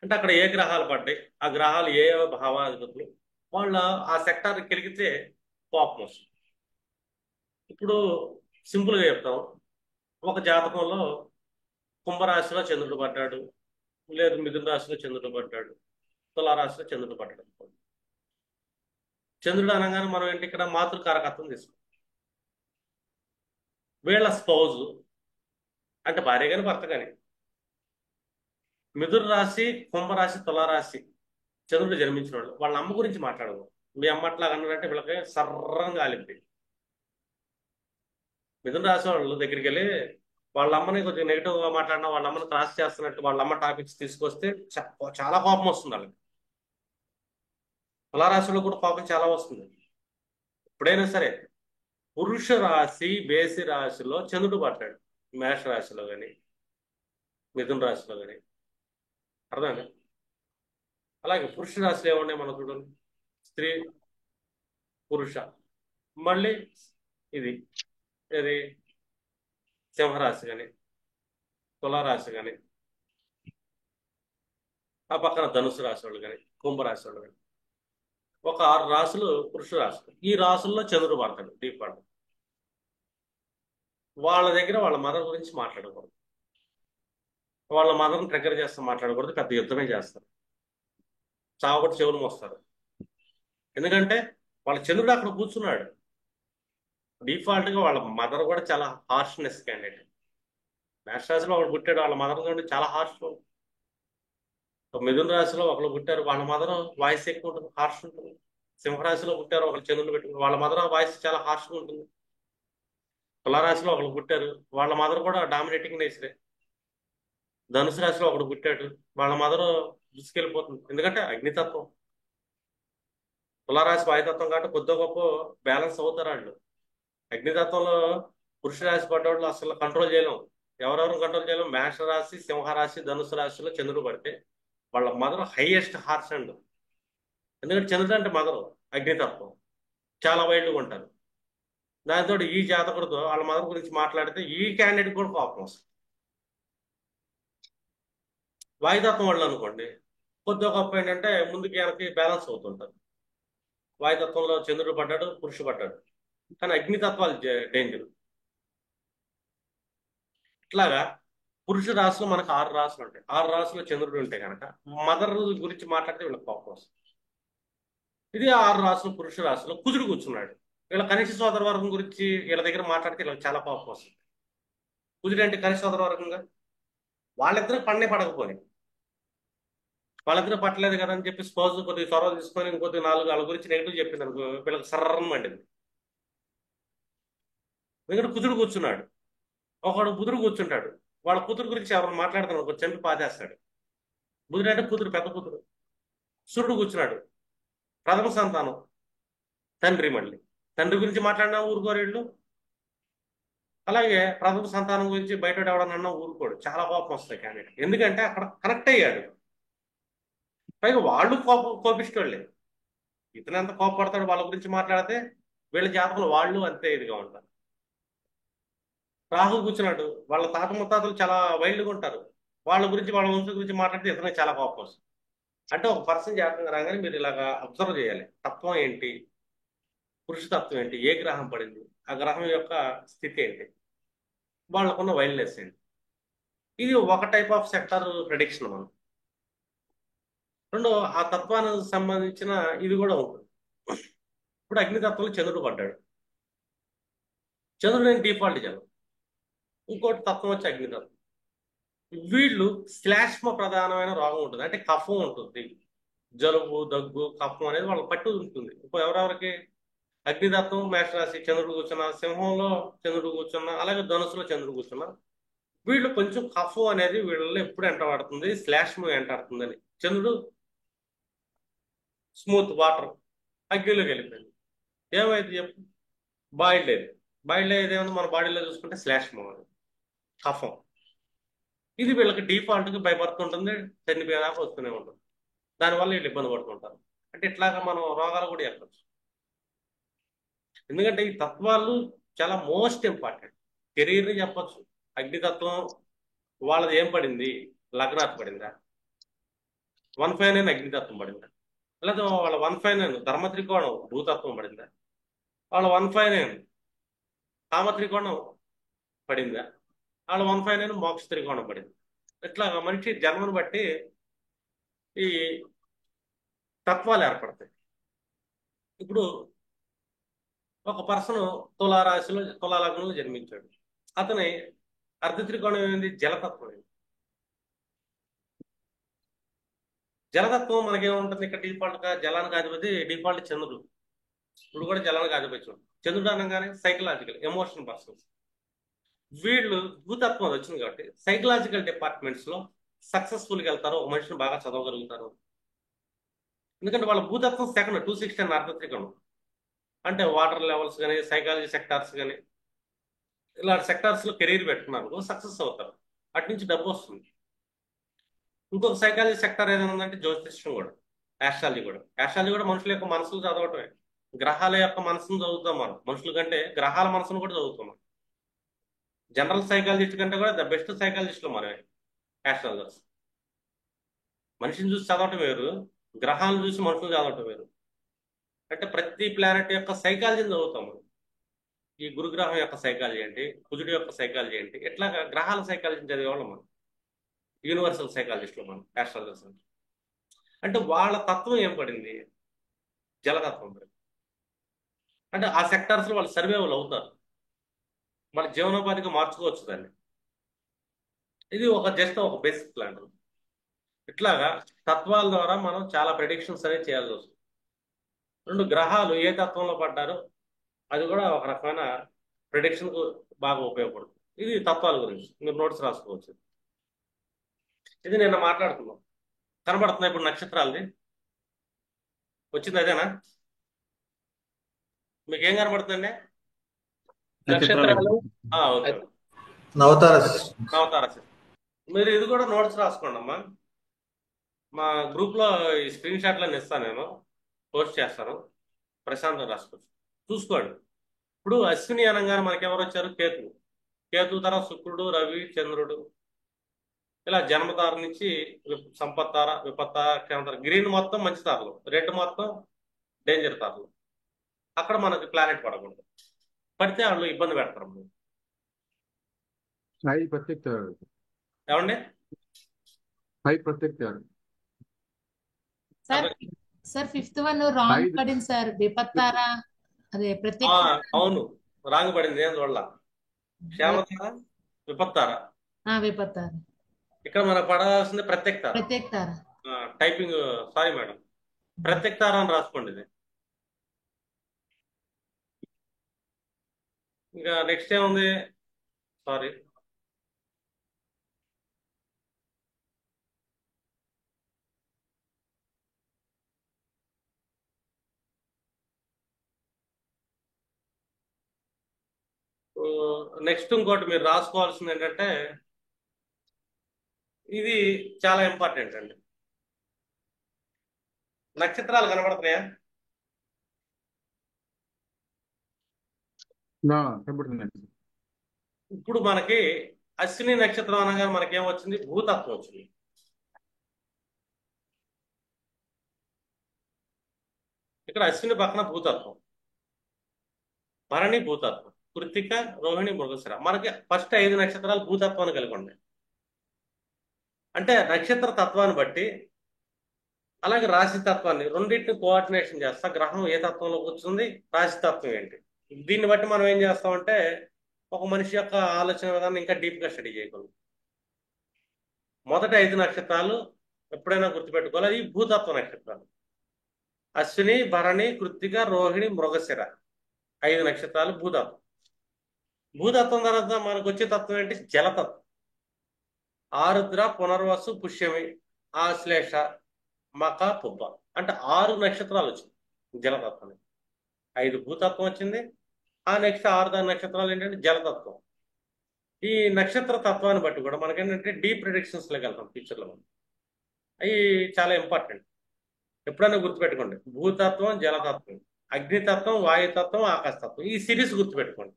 అంటే అక్కడ ఏ గ్రహాలు పడ్డాయి, ఆ గ్రహాలు ఏ భావాధిపతులు, వాళ్ళ ఆ సెక్టార్ కెలిగితే కోపం వస్తుంది. ఇప్పుడు సింపుల్గా చెప్తాం, ఒక జాతకంలో కుంభరాశిలో చంద్రుడు పడ్డాడు, లేదు మిథున రాశిలో చంద్రుడు పడ్డాడు, తులారాశిలో చంద్రుడు పడ్డాడు అనుకోండి. చంద్రుడు అనగానే మనం ఏంటి ఇక్కడ మాతృకారకత్వం తీసుకుంటాం. వీళ్ళ స్పౌజ్ అంటే భార్య కానీ భర్త కానీ మిథున రాశి, కుంభరాశి, తులారాశి చంద్రుడు జన్మించిన వాళ్ళు, వాళ్ళ అమ్మ గురించి మాట్లాడదు. మీ అమ్మ అట్లా అన్నారంటే వీళ్ళకి సర్రంగా ఆలింది. మిథున రాశి వాళ్ళు దగ్గరికి వెళ్ళి వాళ్ళ అమ్మని కొంచెం నెగిటివ్ గా మాట్లాడినా, వాళ్ళ అమ్మని క్రాస్ చేస్తున్నట్టు వాళ్ళ అమ్మ టాపిక్స్ తీసుకొస్తే చాలా కోపం వస్తుంది వాళ్ళకి. తులారాశిలో కూడా కోపం చాలా వస్తుంది. ఎప్పుడైనా సరే పురుష రాశి బేసి రాశిలో చంద్రుడు పడ్డాడు, మేష రాశిలో కానీ మిథున రాశిలో కానీ, అర్థమైంది? అలాగే పురుష రాశిలో ఏమున్నాయి మనం చూడండి, స్త్రీ, పురుష, మళ్ళీ ఇది ఇది సింహరాశి కానీ తులారాశి కానీ, ఆ పక్కన ధనుసు రాశి వాళ్ళు కానీ కుంభరాశి వాళ్ళు కానీ, ఒక 6 రాశులు పురుష రాశులు. ఈ రాశుల్లో చంద్రుడు పడతాడు దీపాడు. వాళ్ళ దగ్గర వాళ్ళ మదర్ గురించి మాట్లాడకూడదు, వాళ్ళ మదర్ని ట్రిగ్గర్ చేస్తే మాట్లాడకూడదు, పెద్ద యుద్ధమే చేస్తారు, చావకొట్టి చెవులు మోస్తారు. ఎందుకంటే వాళ్ళ చంద్రుడు అక్కడ కూర్చున్నాడు. డిఫాల్ట్ గా వాళ్ళ మదర్ కూడా చాలా హార్ష్నెస్ క్యాండిడేట్. మేష రాశిలో ఒకడు పుట్టాడు, వాళ్ళ మదర్ నుండి చాలా హార్ష్. మిథున రాశిలో ఒకరు పుట్టారు, వాళ్ళ మదర్ వాయిస్ ఎక్కువ ఉంటుంది, హార్ష్ ఉంటుంది. సింహరాశిలో పుట్టారు, ఒకరు చంద్రుడు పెట్టుకుని, వాళ్ళ మదర్ వాయిస్ చాలా హార్ష్గా ఉంటుంది. తులారాశిలో ఒకరు పుట్టారు, వాళ్ళ మదర్ కూడా డామినేటింగ్ నేచరే. ధనుసు రాశిలో ఒకడు పుట్టాడు, వాళ్ళ మదర్ దూసుకెళ్ళిపోతుంది, ఎందుకంటే అగ్నితత్వం. తులారాశి వాయుతత్వం కాబట్టి కొద్ది గొప్ప బ్యాలెన్స్ అవుతారు వాళ్ళు. అగ్నితత్వంలో పురుష రాశి పడ్డవాళ్ళు అసలు కంట్రోల్ చేయలేం. ఎవరెవరు కంట్రోల్ చేయలేం? మేష రాశి, సింహరాశి, ధనుసు రాశిలో చంద్రుడు పడితే వాళ్ళ మదర్ హైయెస్ట్ హార్స్ అండ్. ఎందుకంటే చంద్రుడు అంటే మదర్, అగ్నితత్వం, చాలా వైల్డ్గా ఉంటారు. దాంతో ఈ జాతకుడితో వాళ్ళ మదర్ గురించి మాట్లాడితే ఈ క్యాండిడేట్ కూడా కోపం వస్తుంది. వాయుతత్వం వాళ్ళు అనుకోండి, కొద్దిగా గొప్ప ఏంటంటే ముందుకి వెనక్కి బ్యాలెన్స్ అవుతుంటారు. వాయుతత్వంలో చంద్రుడు పడ్డాడు, పురుషుడు పడ్డాడు, కానీ అగ్నితత్వాలు డేంజర్. ఇట్లాగా పురుష రాశిలో మనకు 6 రాశులు ఉంటాయి. 6 రాశుల్లో చంద్రుడు ఉంటే కనుక మదర్ గురించి మాట్లాడితే వీళ్ళకి కోపం వస్తుంది. ఇది 6 రాశులు పురుష రాశిలో కుజుడు కూర్చున్నాడు. వీళ్ళ కనిష్ట సోదర వర్గం గురించి వీళ్ళ దగ్గర మాట్లాడితే వీళ్ళకి చాలా కోపం వస్తుంది. కుజుడు అంటే కనిష్ట సోదర వర్గంగా వాళ్ళిద్దరూ పడనే పడకపోయి, వాళ్ళిద్దరూ పట్టలేదు కదా అని చెప్పి స్పోజ్ కొద్దిగా చొరవ తీసుకొని ఇంకొద్ది 4 వాళ్ళ గురించి నెగిటివ్ చెప్పింది అనుకో, వీళ్ళకి సర్రం మండింది. ఎందుకంటే కుజుడు కూర్చున్నాడు, ఒకడు బుధుడు కూర్చుంటాడు, వాళ్ళ కూతురు గురించి ఎవరు మాట్లాడుతున్నారు అనుకో చంపి పాతేస్తాడు. బుధుడు అంటే కూతురు, పెద్ద కూతురు. సూర్యుడు కూర్చున్నాడు, ప్రథమ సంతానం, తండ్రి. మళ్ళీ తండ్రి గురించి మాట్లాడినా ఊరుకోరు వీళ్ళు. అలాగే ప్రథమ సంతానం గురించి బయట ఎవడన్నా ఊరుకోడు, చాలా కోపం వస్తాయి క్యాండిడేట్. ఎందుకంటే అక్కడ కనెక్ట్ అయ్యాడు. పైగా వాళ్ళు కోపిష్టోళ్ళే. ఇతను ఎంత కోపపడతాడు వాళ్ళ గురించి మాట్లాడితే, వీళ్ళ జాతకంలో వాళ్ళు అంతే ఇదిగా ఉంటారు. రాహు కూర్చున్నాడు, వాళ్ళ తాత ముత్తాతలు చాలా వైల్డ్గా ఉంటారు, వాళ్ళ గురించి వాళ్ళ వంశం గురించి మాట్లాడితే ఇతనికి చాలా కోపం వస్తుంది. అంటే ఒక పర్సన్ జాతకంగా రాగానే మీరు ఇలాగా అబ్జర్వ్ చేయాలి. తత్వం ఏంటి, పురుషతత్వం ఏంటి, ఏ గ్రహం పడింది, ఆ గ్రహం యొక్క స్థితి ఏంటి, వాళ్ళకున్న వైల్డ్నెస్ ఏంటి. ఇది ఒక టైప్ ఆఫ్ సెక్టర్ ప్రెడిక్షన్. మనం రెండు ఆ తత్వానికి సంబంధించిన ఇది కూడా ఉంటుంది. ఇప్పుడు అగ్నితత్వంలో చంద్రుడు పడ్డాడు. చంద్రుడు నేను డిఫాల్ట్ జలం. ఇంకోటి తత్వం వచ్చి అగ్నితత్వం. వీళ్ళు శ్లేష్మ ప్రధానమైన రోగం ఉంటుంది, అంటే కఫం ఉంటుంది. జలుబు, దగ్గు, కఫం అనేది వాళ్ళకి పట్టు ఉంటుంది. ఇప్పుడు ఎవరెవరికి అగ్నితత్వం మేషరాశి చంద్రుడు కూర్చున్నా, సింహంలో చంద్రుడు కూర్చున్నా, అలాగే ధనుసులో చంద్రుడు కూర్చున్నా, వీళ్ళు కొంచెం కఫం అనేది వీళ్ళలో ఎప్పుడు ఎంటబడుతుంది, శ్లేష్మం ఎంటాడుతుందని. చంద్రుడు స్మూత్ వాటర్, అగ్నిలోకి వెళ్ళిపోయింది. ఏమైంది చెప్పు, బాయిల్డ్ అయింది. బాయిల్డ్ అయ్యేది ఏమన్నా మన బాడీలో చూసుకుంటే శ్లేష్మం అది, కఫం. ఇది వీళ్ళకి డిఫాల్ట్గా బై బర్త్ ఉంటుంది, చనిపోయేదాకా వస్తూనే ఉంటుంది. దానివల్ల వీళ్ళు ఇబ్బంది పడుతుంటారు. అంటే ఇట్లాగా మనం రోగాలు కూడా చెప్పచ్చు. ఎందుకంటే ఈ తత్వాలు చాలా మోస్ట్ ఇంపార్టెంట్. కెరీర్ని చెప్పచ్చు. అగ్నితత్వం వాళ్ళది ఏం పడింది, లగ్నాత్ పడిందా, 159 అగ్నితత్వం పడిందా, లేదా వాళ్ళ 159 ధర్మ త్రికోణం భూతత్వం పడిందా, వాళ్ళ 159 కామ త్రికోణం పడిందా, వాళ్ళ 159 మోక్ష త్రికోణం పడింది. ఇట్లాగా మనిషి జన్మను బట్టి ఈ తత్వాలు ఏర్పడతాయి. ఇప్పుడు ఒక పర్సన్ తులారాశిలో తులాలగ్నంలో జన్మించాడు. అతని అర్ధ త్రికోణం ఏంది, జలతత్వం. జలతత్వం మనకేముంటుంది ఇక్కడ డిఫాల్ట్ గా, జలానికి అధిపతి డిఫాల్ట్ చంద్రుడు. ఇప్పుడు కూడా జలానికి ఆధిపత్యం. చంద్రుడు అనగానే సైకలాజికల్ ఎమోషన్ పర్సన్స్. వీళ్ళు భూతత్వం వచ్చింది కాబట్టి సైకలాజికల్ డిపార్ట్మెంట్స్ లో సక్సెస్ఫుల్గా వెళ్తారు, ఒక మనిషిని బాగా చదవగలుగుతారు. ఎందుకంటే వాళ్ళ భూతత్వం సెకండ్ 260 అర్ధ త్రికోణం. అంటే వాటర్ లెవెల్స్ కానీ, సైకాలజీ సెక్టార్స్ కానీ, ఇలాంటి సెక్టార్స్ లో కెరీర్ పెట్టుకున్నారు, సక్సెస్ అవుతారు, అటు నుంచి డబ్బు వస్తుంది. ఇంకొక సైకాలజీ సెక్టర్ ఏదైనా ఉందంటే జ్యోతిష్యం కూడా, యాస్ట్రాలజీ కూడా. యాస్ట్రాలజీ కూడా మనుషుల యొక్క మనసులు చదవటమే. గ్రహాల యొక్క మనసును చదువుతాం మనం, మనుషుల కంటే గ్రహాల మనసును కూడా చదువుతాం మనం. జనరల్ సైకాలజిస్ట్ కంటే కూడా ద బెస్ట్ సైకాలజిస్టులు మనమే యాస్ట్రాలజర్స్. మనిషిని చూసి చదవటం వేరు, గ్రహాలను చూసి మనుషులు చదవటం వేరు. అంటే ప్రతి ప్లానెట్ యొక్క సైకాలజీని చదువుతాం మనం. ఈ గురుగ్రహం యొక్క సైకాలజీ ఏంటి, కుజుడి యొక్క సైకాలజీ ఏంటి, ఎట్లాగా గ్రహాల సైకాలజీని చదివేవాళ్ళం మనం, యూనివర్సల్ సైకాలజిస్టులు మనం యాస్ట్రాలజర్స్. అంటే వాళ్ళ తత్వం ఏం పడింది, జలతత్వం పడింది. అంటే ఆ సెక్టార్స్ లో వాళ్ళు సర్వైవల్ అవుతారు, వాళ్ళ జీవనోపాధిగా మార్చుకోవచ్చు దాన్ని. ఇది ఒక జస్ట్ ఒక బేసిక్ ప్లాన్. ఇట్లాగా తత్వాల ద్వారా మనం చాలా ప్రెడిక్షన్స్ అనేవి చేయాల్సి వస్తుంది. రెండు గ్రహాలు ఏ తత్వంలో పడ్డారో అది కూడా ఒక రకమైన ప్రెడిక్షన్ కు బాగా ఉపయోగపడుతుంది. ఇది తత్వాల గురించి మీరు నోట్స్ రాసుకోవచ్చు. ఇది నిన్న మాట్లాడుతున్నాం, కనబడుతుంది ఇప్పుడు నక్షత్రాలది వచ్చింది, అదేనా? మీకు ఏం కనబడుతుందండి? నక్షత్రాలు ఓకే, నవతార నవతార. మీరు ఇది కూడా నోట్స్ రాసుకోండి అమ్మా. మా గ్రూప్ లో ఈ స్క్రీన్ షాట్లను ఇస్తాను, నేను పోస్ట్ చేస్తాను, ప్రశాంతం రాసుకోవచ్చు, చూసుకోండి. ఇప్పుడు అశ్విని అనగానే మనకి ఎవరు వచ్చారు? కేతువు. కేతు తర్వాత శుక్రుడు, రవి, చంద్రుడు, ఇలా జన్మతార నుంచి సంపత్తార, విపత్తార, క్షేమతార. గ్రీన్ మొత్తం మంచి తారలు, రెడ్ మొత్తం డేంజర్ తారలు. అక్కడ మనకి ప్లానెట్ పడకూడదు. పడితే వాళ్ళు ఇబ్బంది పెడతారు మనల్ని. సాయి ప్రత్యేక ఏమండి? సాయి ప్రత్యేక sir sir fifth one wrong పడింది సార్. విపత్తారా అదే ప్రత్యేక. అవును, రాంగ్ పడింది. ఏం చూడాల? క్షేమతార, విపత్తార. విపత్తారా. ఇక్కడ మనకు పడాల్సింది ప్రత్యేక తార. ప్రత్యేక తార. టైపింగ్ సారీ మేడం, ప్రత్యేక తార అని రాసుకోండి ఇది. ఇంకా నెక్స్ట్ ఏముంది? సారీ, నెక్స్ట్ ఇంకోటి మీరు రాసుకోవాల్సింది ఏంటంటే, ఇది చాలా ఇంపార్టెంట్ అండి. నక్షత్రాలు కనబడుతున్నాయా? కనబడుతుందండి. ఇప్పుడు మనకి అశ్విని నక్షత్రం అనగా మనకేం వచ్చింది? భూతత్వం వచ్చింది. ఇక్కడ అశ్విని పక్కన భూతత్వం, భరణి భూతత్వం, కృత్తిక, రోహిణి, మృగశిర. మనకి ఫస్ట్ 5 నక్షత్రాలు భూతత్వాన్ని కలిగి ఉన్నాయి. అంటే నక్షత్ర తత్వాన్ని బట్టి, అలాగే రాశి తత్వాన్ని రెండింటిని కోఆర్డినేషన్ చేస్తా. గ్రహం ఏ తత్వంలో కూర్చుంది, రాశి తత్వం ఏంటి, దీన్ని బట్టి మనం ఏం చేస్తామంటే ఒక మనిషి యొక్క ఆలోచన విధానం ఇంకా డీప్ గా స్టడీ చేయగలం. మొదటి 5 నక్షత్రాలు ఎప్పుడైనా గుర్తుపెట్టుకోవాలి, అది భూతత్వ నక్షత్రాలు. అశ్విని, భరణి, కృత్తిక, రోహిణి, మృగశిర 5 నక్షత్రాలు భూతత్వం. భూతత్వం తర్వాత మనకు వచ్చే తత్వం ఏంటి? జలతత్వం. ఆరుద్ర, పునర్వసు, పుష్యమి, ఆశ్లేష, మక, పుబ్బ. అంటే 6 నక్షత్రాలు వచ్చింది జలతత్వం. 5 భూతత్వం వచ్చింది. ఆ నెక్స్ట్ 6 నక్షత్రాలు ఏంటంటే జలతత్వం. ఈ నక్షత్ర తత్వాన్ని బట్టి కూడా మనకేంటంటే డీప్ ప్రిడిక్షన్స్ లోకి వెళ్తాం ఫ్యూచర్లో. అవి చాలా ఇంపార్టెంట్. ఎప్పుడైనా గుర్తుపెట్టుకోండి, భూతత్వం, జలతత్వం, అగ్నితత్వం, వాయుతత్వం, ఆకాశతత్వం, ఈ సిరీస్ గుర్తుపెట్టుకోండి.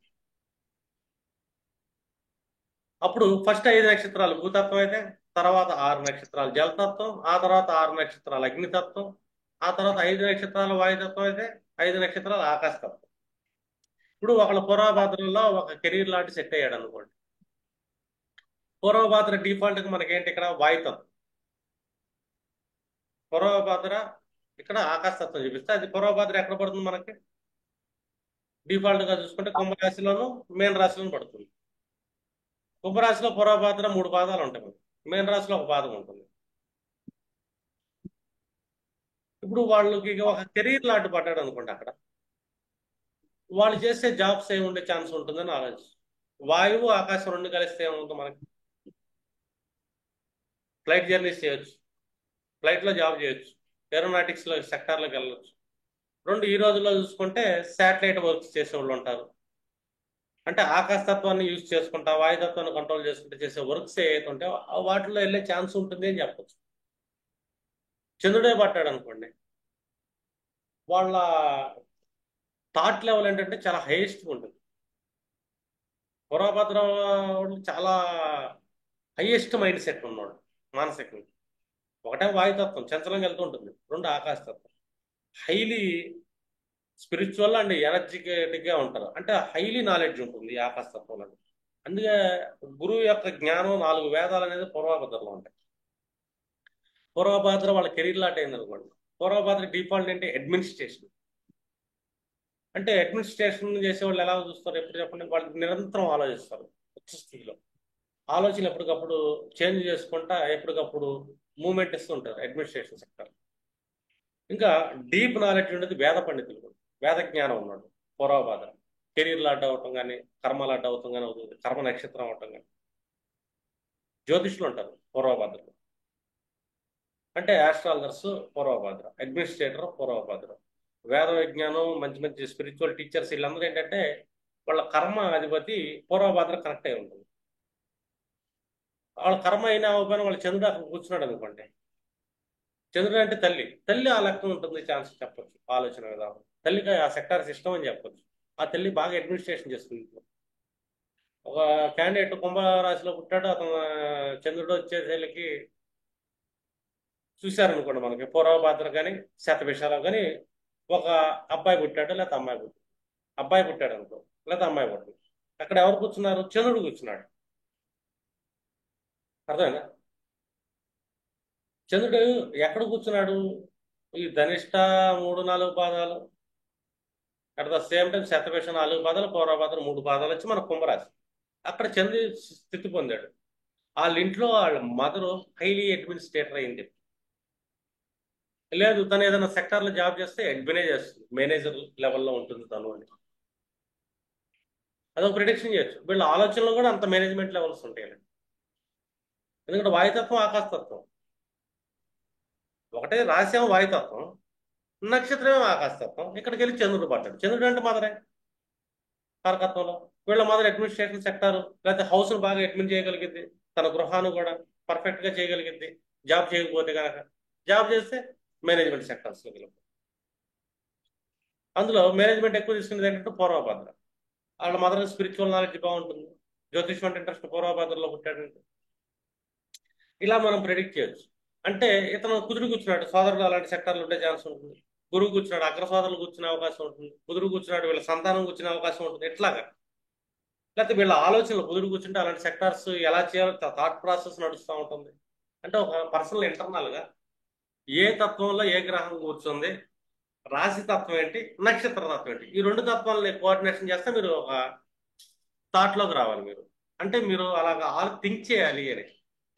అప్పుడు ఫస్ట్ 5 నక్షత్రాలు భూతత్వం అయితే, తర్వాత 6 నక్షత్రాలు జలతత్వం, ఆ తర్వాత 6 నక్షత్రాలు అగ్నితత్వం, ఆ తర్వాత 5 నక్షత్రాలు వాయుతత్వం అయితే 5 నక్షత్రాలు ఆకాశతత్వం. ఇప్పుడు ఒకళ్ళ పూర్వభాద్రంలో ఒక కెరీర్ లాంటి సెట్ అయ్యాడు అనుకోండి. పూర్వభాద్ర డిఫాల్ట్ మనకేంటి? ఇక్కడ వాయుతత్వం. పూర్వభాద్ర ఇక్కడ ఆకాశతత్వం చూపిస్తే, అది పూర్వభాద్ర ఎక్కడ పడుతుంది మనకి? డిఫాల్ట్ గా చూసుకుంటే కుంభరాశిలోను, మీన రాశిలోను పడుతుంది. కుంభరాశిలో పూర్వభాద్ర 3 పాదాలు ఉంటాయి మనకి, మీన రాశిలో 1 పాదం ఉంటుంది. ఇప్పుడు వాళ్ళకి ఒక కెరీర్ లాంటి పడ్డాడు అనుకోండి, అక్కడ వాళ్ళు చేసే జాబ్స్ ఏమి ఉండే ఛాన్స్ ఉంటుందని ఆలోచించు. వాయువు, ఆకాశం 2 కలిస్తే ఏముంటుంది మనకి? ఫ్లైట్ జర్నీస్ చేయొచ్చు, ఫ్లైట్లో జాబ్ చేయొచ్చు, ఏరోనాటిక్స్ లో సెక్టార్లోకి వెళ్ళొచ్చు. 2 ఈ రోజుల్లో చూసుకుంటే శాటిలైట్ వర్క్స్ చేసే వాళ్ళు ఉంటారు. అంటే ఆకాశతత్వాన్ని యూజ్ చేసుకుంటా, వాయుతత్వాన్ని కంట్రోల్ చేసుకుంటూ చేసే వర్క్స్ ఏవైతే ఉంటాయో వాటిలో వెళ్ళే ఛాన్స్ ఉంటుంది అని చెప్పచ్చు. చంద్రుడే పట్టాడు అనుకోండి, వాళ్ళ థాట్ లెవెల్ ఏంటంటే చాలా హైయెస్ట్ ఉంటుంది. పూర్వభద్ర వాళ్ళు చాలా హైయెస్ట్ మైండ్ సెట్ ఉన్నాడు మానసికంగా. ఒకటే వాయుతత్వం చంచలంగా వెళ్తూ ఉంటుంది, 2 ఆకాశతత్వం. హైలీ స్పిరిచువల్ అండ్ ఎనర్జెటిక్ గా ఉంటారు. అంటే హైలీ నాలెడ్జ్ ఉంటుంది ఈ ఆకాశతత్వంలో. అందుకే గురువు యొక్క జ్ఞానం 4 వేదాలు అనేది పూర్వభద్రలో ఉంటాయి. పూర్వభద్ర వాళ్ళ కెరీర్ లాట్ అయింది అనుకోండి. పూర్వభద్ర డిఫాల్ట్ అంటే అడ్మినిస్ట్రేషన్. అంటే అడ్మినిస్ట్రేషన్ చేసేవాళ్ళు ఎలా చూస్తారు? ఎప్పుడు చెప్పండి, వాళ్ళు నిరంతరం ఆలోచిస్తారు. ఉచ్చ స్థితిలో ఆలోచన ఎప్పటికప్పుడు చేంజ్ చేసుకుంటా, ఎప్పటికప్పుడు మూవ్మెంట్ ఇస్తూ ఉంటారు అడ్మినిస్ట్రేషన్ సెక్టర్. ఇంకా డీప్ నాలెడ్జ్ ఉండేది వేద పండితులు, వేద జ్ఞానం ఉన్నాడు పూర్వభాద్ర. కెరీర్ లాడ్ అవటం కానీ, కర్మ లాడ్ అవటం కానీ అవుతుంది, కర్మ నక్షత్రం అవటం కానీ. జ్యోతిష్యులు ఉంటారు పూర్వభాద్రలో, అంటే ఆస్ట్రాలజర్స్ పూర్వభాద్ర, అడ్మినిస్ట్రేటర్ పూర్వభాద్ర. వేద విజ్ఞానం, మంచి మంచి స్పిరిచువల్ టీచర్స్, వీళ్ళందరూ ఏంటంటే వాళ్ళ కర్మ అధిపతి పూర్వభాద్ర కనెక్ట్ అయి ఉంటుంది. వాళ్ళ కర్మ అయినా అవ్వకపోయినా వాళ్ళ చంద్రుడు అక్కడ కూర్చున్నాడు అనుకోండి. చంద్రుడు అంటే తల్లి, తల్లి ఆ లెక్క ఉంటుంది ఛాన్స్ చెప్పొచ్చు. ఆలోచన విధానం తల్లికి ఆ సెక్టార్స్ ఇష్టం అని చెప్పొచ్చు. ఆ తల్లి బాగా అడ్మినిస్ట్రేషన్ చేస్తుంది. ఒక క్యాండిడేట్ కుంభరాశిలో పుట్టాడు, అతను చంద్రుడు వచ్చేసరికి చూశారనుకోండి, మనకి పూర్వభాద్ర కానీ శతభిషాలు కానీ ఒక అబ్బాయి పుట్టాడు లేకపోతే అమ్మాయి పుట్టాడు. అబ్బాయి పుట్టాడు అనుకో లేకపోతే అమ్మాయి పుట్టాడు, అక్కడ ఎవరు కూర్చున్నారు? చంద్రుడు కూర్చున్నాడు. అర్థమైనా? చంద్రుడు ఎక్కడ కూర్చున్నాడు? ఈ ధనిష్ట 3-4 పాదాలు, at the same time Shatabhisha 4 పాదాలు, పూర్వభాద్ర 3 పాదాలు వచ్చి మన కుంభరాశి. అక్కడ చంద్రుడు స్థితి పొందాడు. వాళ్ళ ఇంట్లో వాళ్ళ మదరు హైలీ అడ్మినిస్ట్రేటర్ అయింది. లేదు, తను ఏదైనా సెక్టార్లో జాబ్ చేస్తే అడ్మినే చేస్తుంది, మేనేజర్ లెవెల్లో ఉంటుంది తను అని అదొక ప్రిడిక్షన్ చేయొచ్చు. వీళ్ళ ఆలోచనలో కూడా అంత మేనేజ్మెంట్ లెవెల్స్ ఉంటాయి. ఎందుకంటే వాయుతత్వం ఆకాశతత్వం ఒకటే, రాశేమో వాయుతత్వం, నక్షత్రమేమో ఆకాశతత్వం. ఇక్కడికి వెళ్ళి చంద్రుడు పడ్డాడు. చంద్రుడు అంటే మదరే కారకత్వంలో. వీళ్ళ మదర్ అడ్మినిస్ట్రేషన్ సెక్టారు లేకపోతే హౌస్ను బాగా అడ్మిన్ చేయగలిగింది, తన గృహాన్ని కూడా పర్ఫెక్ట్గా చేయగలిగింది. జాబ్ చేయకపోతే కనుక, జాబ్ చేస్తే మేనేజ్మెంట్ సెక్టార్స్లో వెళ్ళింది. అందులో మేనేజ్మెంట్ ఎక్కువ తీసుకునేది ఏంటంటే పూర్వభద్ర. వాళ్ళ మదర్ స్పిరిచువల్ నాలెడ్జ్ బాగుంటుంది, జ్యోతిష్యం అంటే ఇంట్రెస్ట్, పూర్వభద్రలో పుట్టాడంటే. ఇలా మనం ప్రెడిక్ట్ చేయొచ్చు. అంటే ఇతను కుదురు కూర్చున్నాడు, సోదరుడు అలాంటి సెక్టార్లు ఉండే ఛాన్స్ ఉంటుంది. గురువు కూర్చున్నాడు, అగ్ర సోదరులు కూర్చునే అవకాశం ఉంటుంది. కుదురు కూర్చున్నాడు, వీళ్ళ సంతానం కూర్చునే అవకాశం ఉంటుంది. ఎట్లాగా? లేకపోతే వీళ్ళ ఆలోచనలు కుదురు కూర్చుంటే అలాంటి సెక్టార్స్ ఎలా చేయాలో థాట్ ప్రాసెస్ నడుస్తూ ఉంటుంది. అంటే ఒక పర్సనల్ ఇంటర్నల్గా ఏ తత్వంలో ఏ గ్రహం కూర్చుంది, రాశి తత్వం ఏంటి, నక్షత్ర తత్వం ఏంటి, ఈ 2 తత్వాలని కోఆర్డినేషన్ చేస్తే మీరు ఒక థాట్లోకి రావాలి. మీరు అంటే మీరు అలాగా థింక్ చేయాలి అని,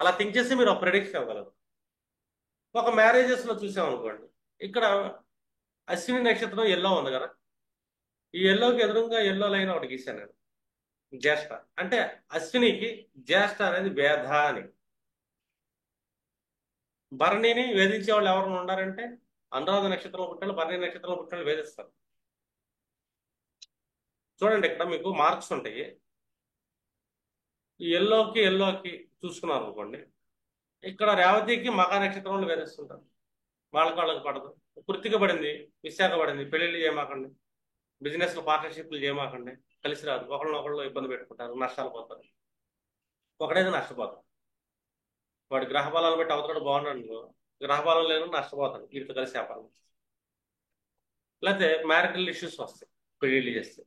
అలా థింక్ చేస్తే మీరు ఒక ప్రెడిక్షన్ ఇవ్వగలరు. ఒక మ్యారేజెస్లో చూసామనుకోండి, ఇక్కడ అశ్విని నక్షత్రం ఎల్లో ఉంది కదా, ఈ ఎల్లోకి ఎదురుగా ఎల్లో లైన్ ఒకటి గీశాను నేను, జ్యేష్ఠ. అంటే అశ్వినికి జ్యేష్ఠ అనేది వేధ అని. భరణిని వేధించే వాళ్ళు ఎవరైనా ఉన్నారంటే అనురాధ నక్షత్రంలో పుట్టాలి, భరణి నక్షత్రంలో పుట్టాలి, వేధిస్తారు. చూడండి, ఇక్కడ మీకు మార్క్స్ ఉంటాయి. ఈ ఎల్లోకి చూసుకున్నారు అనుకోండి, ఇక్కడ రేవతికి మకా నక్షత్రంలో వేధిస్తుంటారు. వాళ్ళకి పడదు. కృతిక పడింది, విశాఖ పడింది, పెళ్లిళ్ళు చేయమాకండి, బిజినెస్లో పార్ట్నర్షిప్లు చేయమాకండి, కలిసి రాదు. ఒకళ్ళనొకళ్ళు ఇబ్బంది పెట్టుకుంటారు, నష్టాలు పోతారు, ఒకడైతే నష్టపోతారు. వాడి గ్రహబలాలు బట్టి అవతల బాగున్నాడు, గ్రహబలం లేను నష్టపోతాడు, వీటితో కలిసి వ్యాపారం. లేకపోతే మ్యారిటల్ ఇష్యూస్ వస్తాయి పెళ్లిళ్ళు చేస్తే.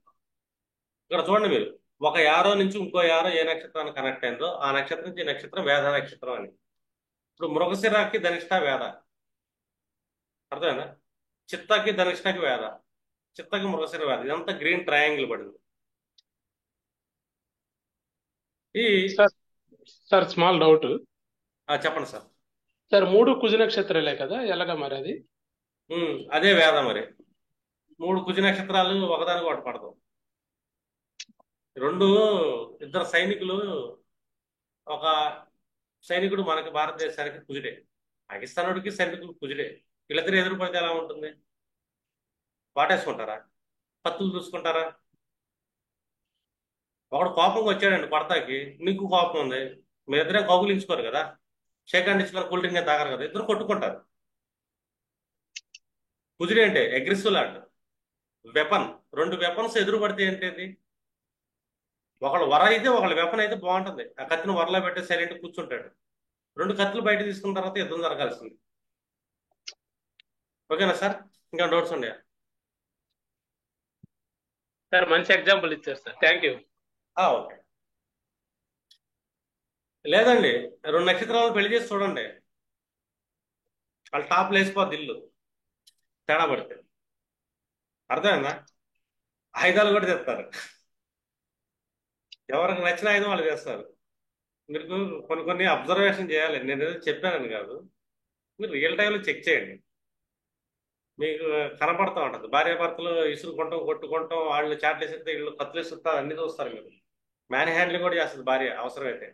ఇక్కడ చూడండి, మీరు ఒక యారో నుంచి ఇంకో యారో ఏ నక్షత్రాన్ని కనెక్ట్ అయిందో ఆ నక్షత్రం నుంచి ఈ నక్షత్రం వేద నక్షత్రం అని. ఇప్పుడు మృగశిరాకి ధనిష్ట వేద, అర్థమైనా? చిత్తకి ధనిష్టకి వేద, చిత్తకి మృగశిర వేద. ఇదంతా గ్రీన్ ట్రయాంగిల్ పడింది. ఈ సార్ స్మాల్ డౌట్. చెప్పండి సార్. సార్ 3 కుజ నక్షత్రాలే కదా, ఎలాగా మరి అది? అదే వేద. మరి 3 కుజ నక్షత్రాలు ఒకదానికి ఒకటి పడదు. 2 ఇద్దరు సైనికులు, ఒక సైనికుడు మనకి భారతదేశానికి కుజుడే, పాకిస్తానుడికి సైనికుడు కుజుడే. వీళ్ళిద్దరు ఎదురు పడితే ఎలా ఉంటుంది? వాటేసుకుంటారా? కత్తులు చూసుకుంటారా? ఒకడు కోపంగా వచ్చాడండి కొడతాకి, నీకు కోపం ఉంది, మీరిద్దరే కౌగులించుకోరు కదా, షేక్ హ్యాండ్ ఇచ్చుకొని కూల్ డ్రింక్ తాగరు కదా, ఇద్దరు కొట్టుకుంటారు. కుజుడు అంటే అగ్రెసివ్ లాంటి వెపన్. 2 వెపన్స్ ఎదురు పడితే ఏంటండి? ఒకళ్ళు వర అయితే ఒకళ్ళు వెపన్ అయితే బాగుంటుంది. ఆ కత్తిని వరలో పెట్టి సైలెంట్ కూర్చుంటాడు. 2 కత్తులు బయట తీసుకున్న తర్వాత యుద్ధం జరగాల్సింది. ఓకేనా సార్? ఇంకా డౌట్స్ ఉన్నాయా? సార్ మంచి ఎగ్జాంపుల్ ఇచ్చారు సార్, థ్యాంక్ యూ. ఓకే. లేదండి, 2 నక్షత్రాలను పెళ్లి చేసి చూడండి, వాళ్ళు టాప్ లేసిపోద్ది ఇల్లు తేడా పడితే. అర్థమైందా? ఆయుధాలు కూడా తెస్తారు, ఎవరికి నచ్చిన ఆయుధం వాళ్ళు చేస్తారు. మీరు కొన్ని అబ్జర్వేషన్ చేయాలి. నేను ఏదో చెప్పానని కాదు, మీరు రియల్ టైంలో చెక్ చేయండి, మీకు కనపడతా ఉంటుంది. భార్యాభర్తలు ఇసురుకుంటాం, కొట్టుకుంటాం, వాళ్ళు చాట్లు వేసిస్తే వీళ్ళు కత్తులు వేస్తుంటారు, అన్ని చూస్తారు. మీరు మ్యాన్ హ్యాండ్లింగ్ కూడా చేస్తుంది భార్య అవసరమైతే.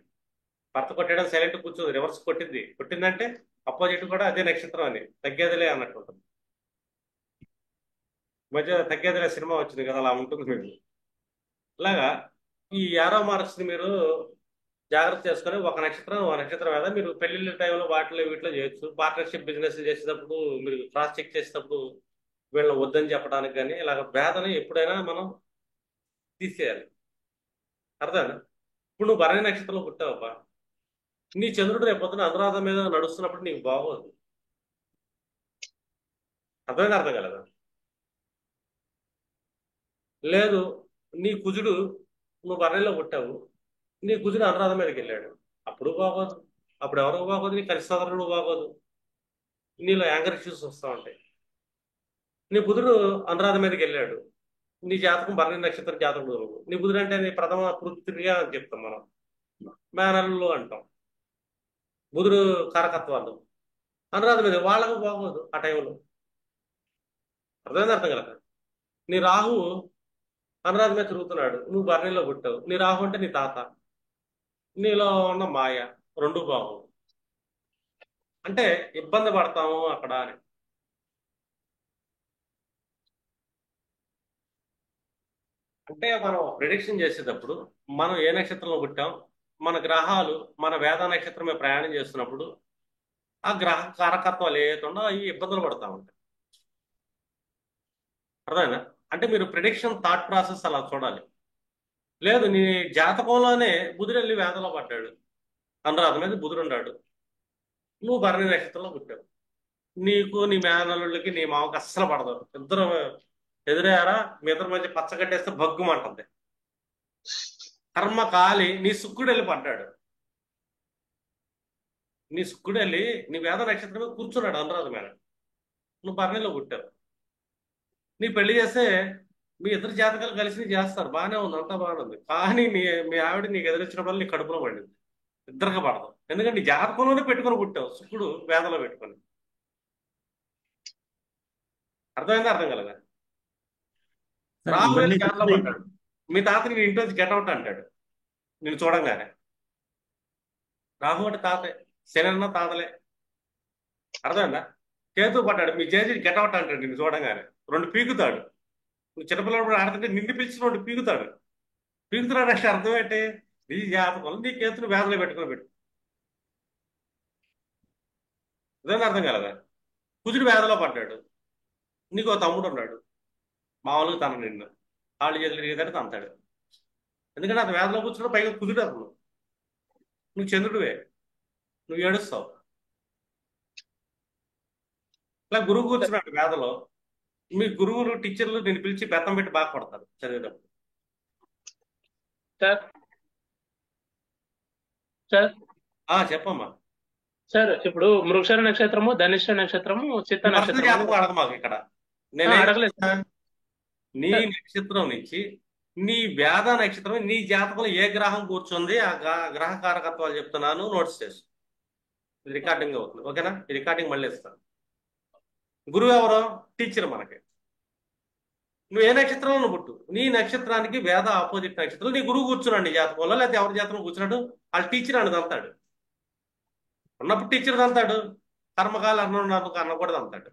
భర్త కొట్టడం సైలెంట్ కూర్చోదు, రివర్స్ కొట్టిందంటే అపోజిట్ కూడా అదే నక్షత్రం అని తగ్గేదిలే అన్నట్టు ఉంటుంది. మధ్య తగ్గేదిలే సినిమా వచ్చింది కదా, అలా ఉంటుంది. మీరు ఇలాగా ఈ యారో మార్క్స్ని మీరు జాగ్రత్త చేసుకొని ఒక నక్షత్రం కదా, మీరు పెళ్లిళ్ళ టైంలో వీటిలో చేయొచ్చు. పార్ట్నర్షిప్ బిజినెస్ చేసేటప్పుడు మీరు క్రాస్ చెక్ చేసేటప్పుడు వీళ్ళని వద్దని చెప్పడానికి కానీ, ఇలాగ భేదని ఎప్పుడైనా మనం తీసేయాలి. అర్థమైందా? ఇప్పుడు నువ్వు భరణి నక్షత్రంలో పుట్టావబ్బా, నీ చంద్రుడు రేపు పొద్దున అనురాధ మీద నడుస్తున్నప్పుడు నీకు బాగోదు. అర్థమైంది అర్థం కలదా? లేదు, నీ కుజుడు, నువ్వు భరణిలో పుట్టావు, నీ కుజుడు అనురాధ మీదకి వెళ్ళాడు, అప్పుడు బాగోదు. అప్పుడు ఎవరికి బాగోదు? నీ కలిసి సోదరుడు బాగోదు, నీలో యాంకర్ ఇష్యూస్ వస్తూ ఉంటాయి. నీ బుధుడు అనురాధ మీదకి వెళ్ళాడు, నీ జాతకం భరణి నక్షత్రం జాతకం నువ్వు. నీ బుధుడు అంటే నీ ప్రథమ పృథ్వీగా అని చెప్తాం మనం, మేనల్లు అంటాం. బుధుడు కారకత్వాలు అనురాధ మీద వాళ్ళకు బాగోదు ఆ టైంలో. అర్థమైంది అర్థం కదా? నీ రాహు అనురాధ మీద తిరుగుతున్నాడు, నువ్వు భరణిలో పుట్టావు, నీ రాహు అంటే నీ తాత, నీలో ఉన్న మాయ రెండు బాగోవు. అంటే ఇబ్బంది పడతాము అక్కడ అని. అంటే మనం ప్రిడిక్షన్ చేసేటప్పుడు మనం ఏ నక్షత్రంలో పుట్టాం, మన గ్రహాలు మన వేద నక్షత్రం మీద ప్రయాణం చేస్తున్నప్పుడు ఆ గ్రహ కారకత్వాలు ఏవైతుండో అవి ఇబ్బందులు పడతా ఉంటాయి. అర్థమైనా? అంటే మీరు ప్రిడిక్షన్ థాట్ ప్రాసెస్ అలా చూడాలి. లేదు, నీ జాతకంలోనే బుధుడు వెళ్ళి వేదలో పడ్డాడు, అనురాధ మీద బుధుడు ఉన్నాడు, నువ్వు భరణి నక్షత్రంలో పుట్టావు, నీకు నీ మేనల్లుడికి నీ మామకి అస్సలు పడదు. ఇద్దరు ఎదురయ్యారా, మీ ఇద్దరి మధ్య పచ్చగట్టేస్తే భగ్గుమంటుంది. కర్మ కాలి నీ శుక్రుడు వెళ్ళి పడ్డాడు, నీ శుక్రుడు వెళ్ళి నీ వేద నక్షత్రం మీద కూర్చున్నాడు అనురాధ మీద, నువ్వు భరణిలో పుట్టావు. నీ పెళ్లి చేస్తే మీ ఇద్దరు జాతకాలు కలిసి చేస్తారు, బాగానే ఉంది, అంతా బాగానే ఉంది. కానీ మీ ఆవిడ నీకు ఎదురొచ్చినప్పుడు నీ కడుపులో పడింది, ఇద్దరికి పడదు. ఎందుకంటే నీ జాతకంలోనే పెట్టుకొని పుట్టావు, శుక్రుడు వేదలో పెట్టుకొని. అర్థమైందా అర్థం కలదా? రాహు వెళ్ళి వేదలో పడ్డాడు, మీ తాతని నీ ఇంట్లో గెటౌట్ అంటాడు నేను చూడంగానే. రాహు అంటే తాతే, శని అన్న తాతలే. అర్థమైందా? కేతు పడ్డాడు, మీ జేజీ గెటౌట్ అంటాడు నిన్ను చూడంగానే, రెండు పీకుతాడు. నువ్వు చిన్నపిల్లడు ఆడుతుంటే నిన్ను పిలిచి రెండు పీకుతాడు. పీకుతున్నాడు అంటే అర్థం ఏంటి? నీ జాతకంలో నీ కేతుని వేదలో పెట్టుకుని పెట్టు. అదేనా అర్థం కలదా? కుజుడు వేదలో పడ్డాడు, నీకు ఒక తమ్ముడు ఉన్నాడు, మామూలుగా తన నిన్ను కాళ్ళు చేతులు తిరిగేదాన్ని తంతాడు. ఎందుకంటే అతను వేదలో కూర్చున్నాడు, పైగా కుజుడు అతను, నువ్వు చంద్రుడివే, నువ్వు ఏడుస్తావు. ఇలా గురువు కూర్చున్నాడు వేదలో, మీ గురువులు టీచర్లు నేను పిలిచి బెత్తం పెట్టి బాగా కొడతారు చదివేటప్పుడు. సార్ సార్ చెప్పమ్మా. సార్ ఇప్పుడు మృగశిర నక్షత్రము, ధనిష్ట నక్షత్రము, చిత్త పర్సనల్ నక్షత్రము జాతకం అడగ మాకు ఇక్కడ. నేనే అడగలేదు నీ సార్. నక్షత్రం నుంచి నీ వేద నక్షత్రం, నీ జాతకంలో ఏ గ్రహం కూర్చుంది ఆ గ్రహ కారకత్వాలు చెప్తున్నాను, నోట్స్ చేసు. ఇది రికార్డింగ్ అవుతుంది, ఓకేనా? ఈ రికార్డింగ్ మళ్ళీ ఇస్తాను. గురువు ఎవరో టీచర్ మనకి. నువ్వు ఏ నక్షత్రంలో నువ్వు పుట్టు, నీ నక్షత్రానికి వేద ఆపోజిట్ నక్షత్రం నీ గురువు కూర్చున్నాడు నీ జాతకంలో, లేకపోతే ఎవరి జాతకంలో కూర్చున్నాడు వాళ్ళ టీచర్ అని అంతాడు. ఉన్నప్పుడు టీచర్ అంతాడు, కర్మకాలు అన్న కూడా అంతాడు.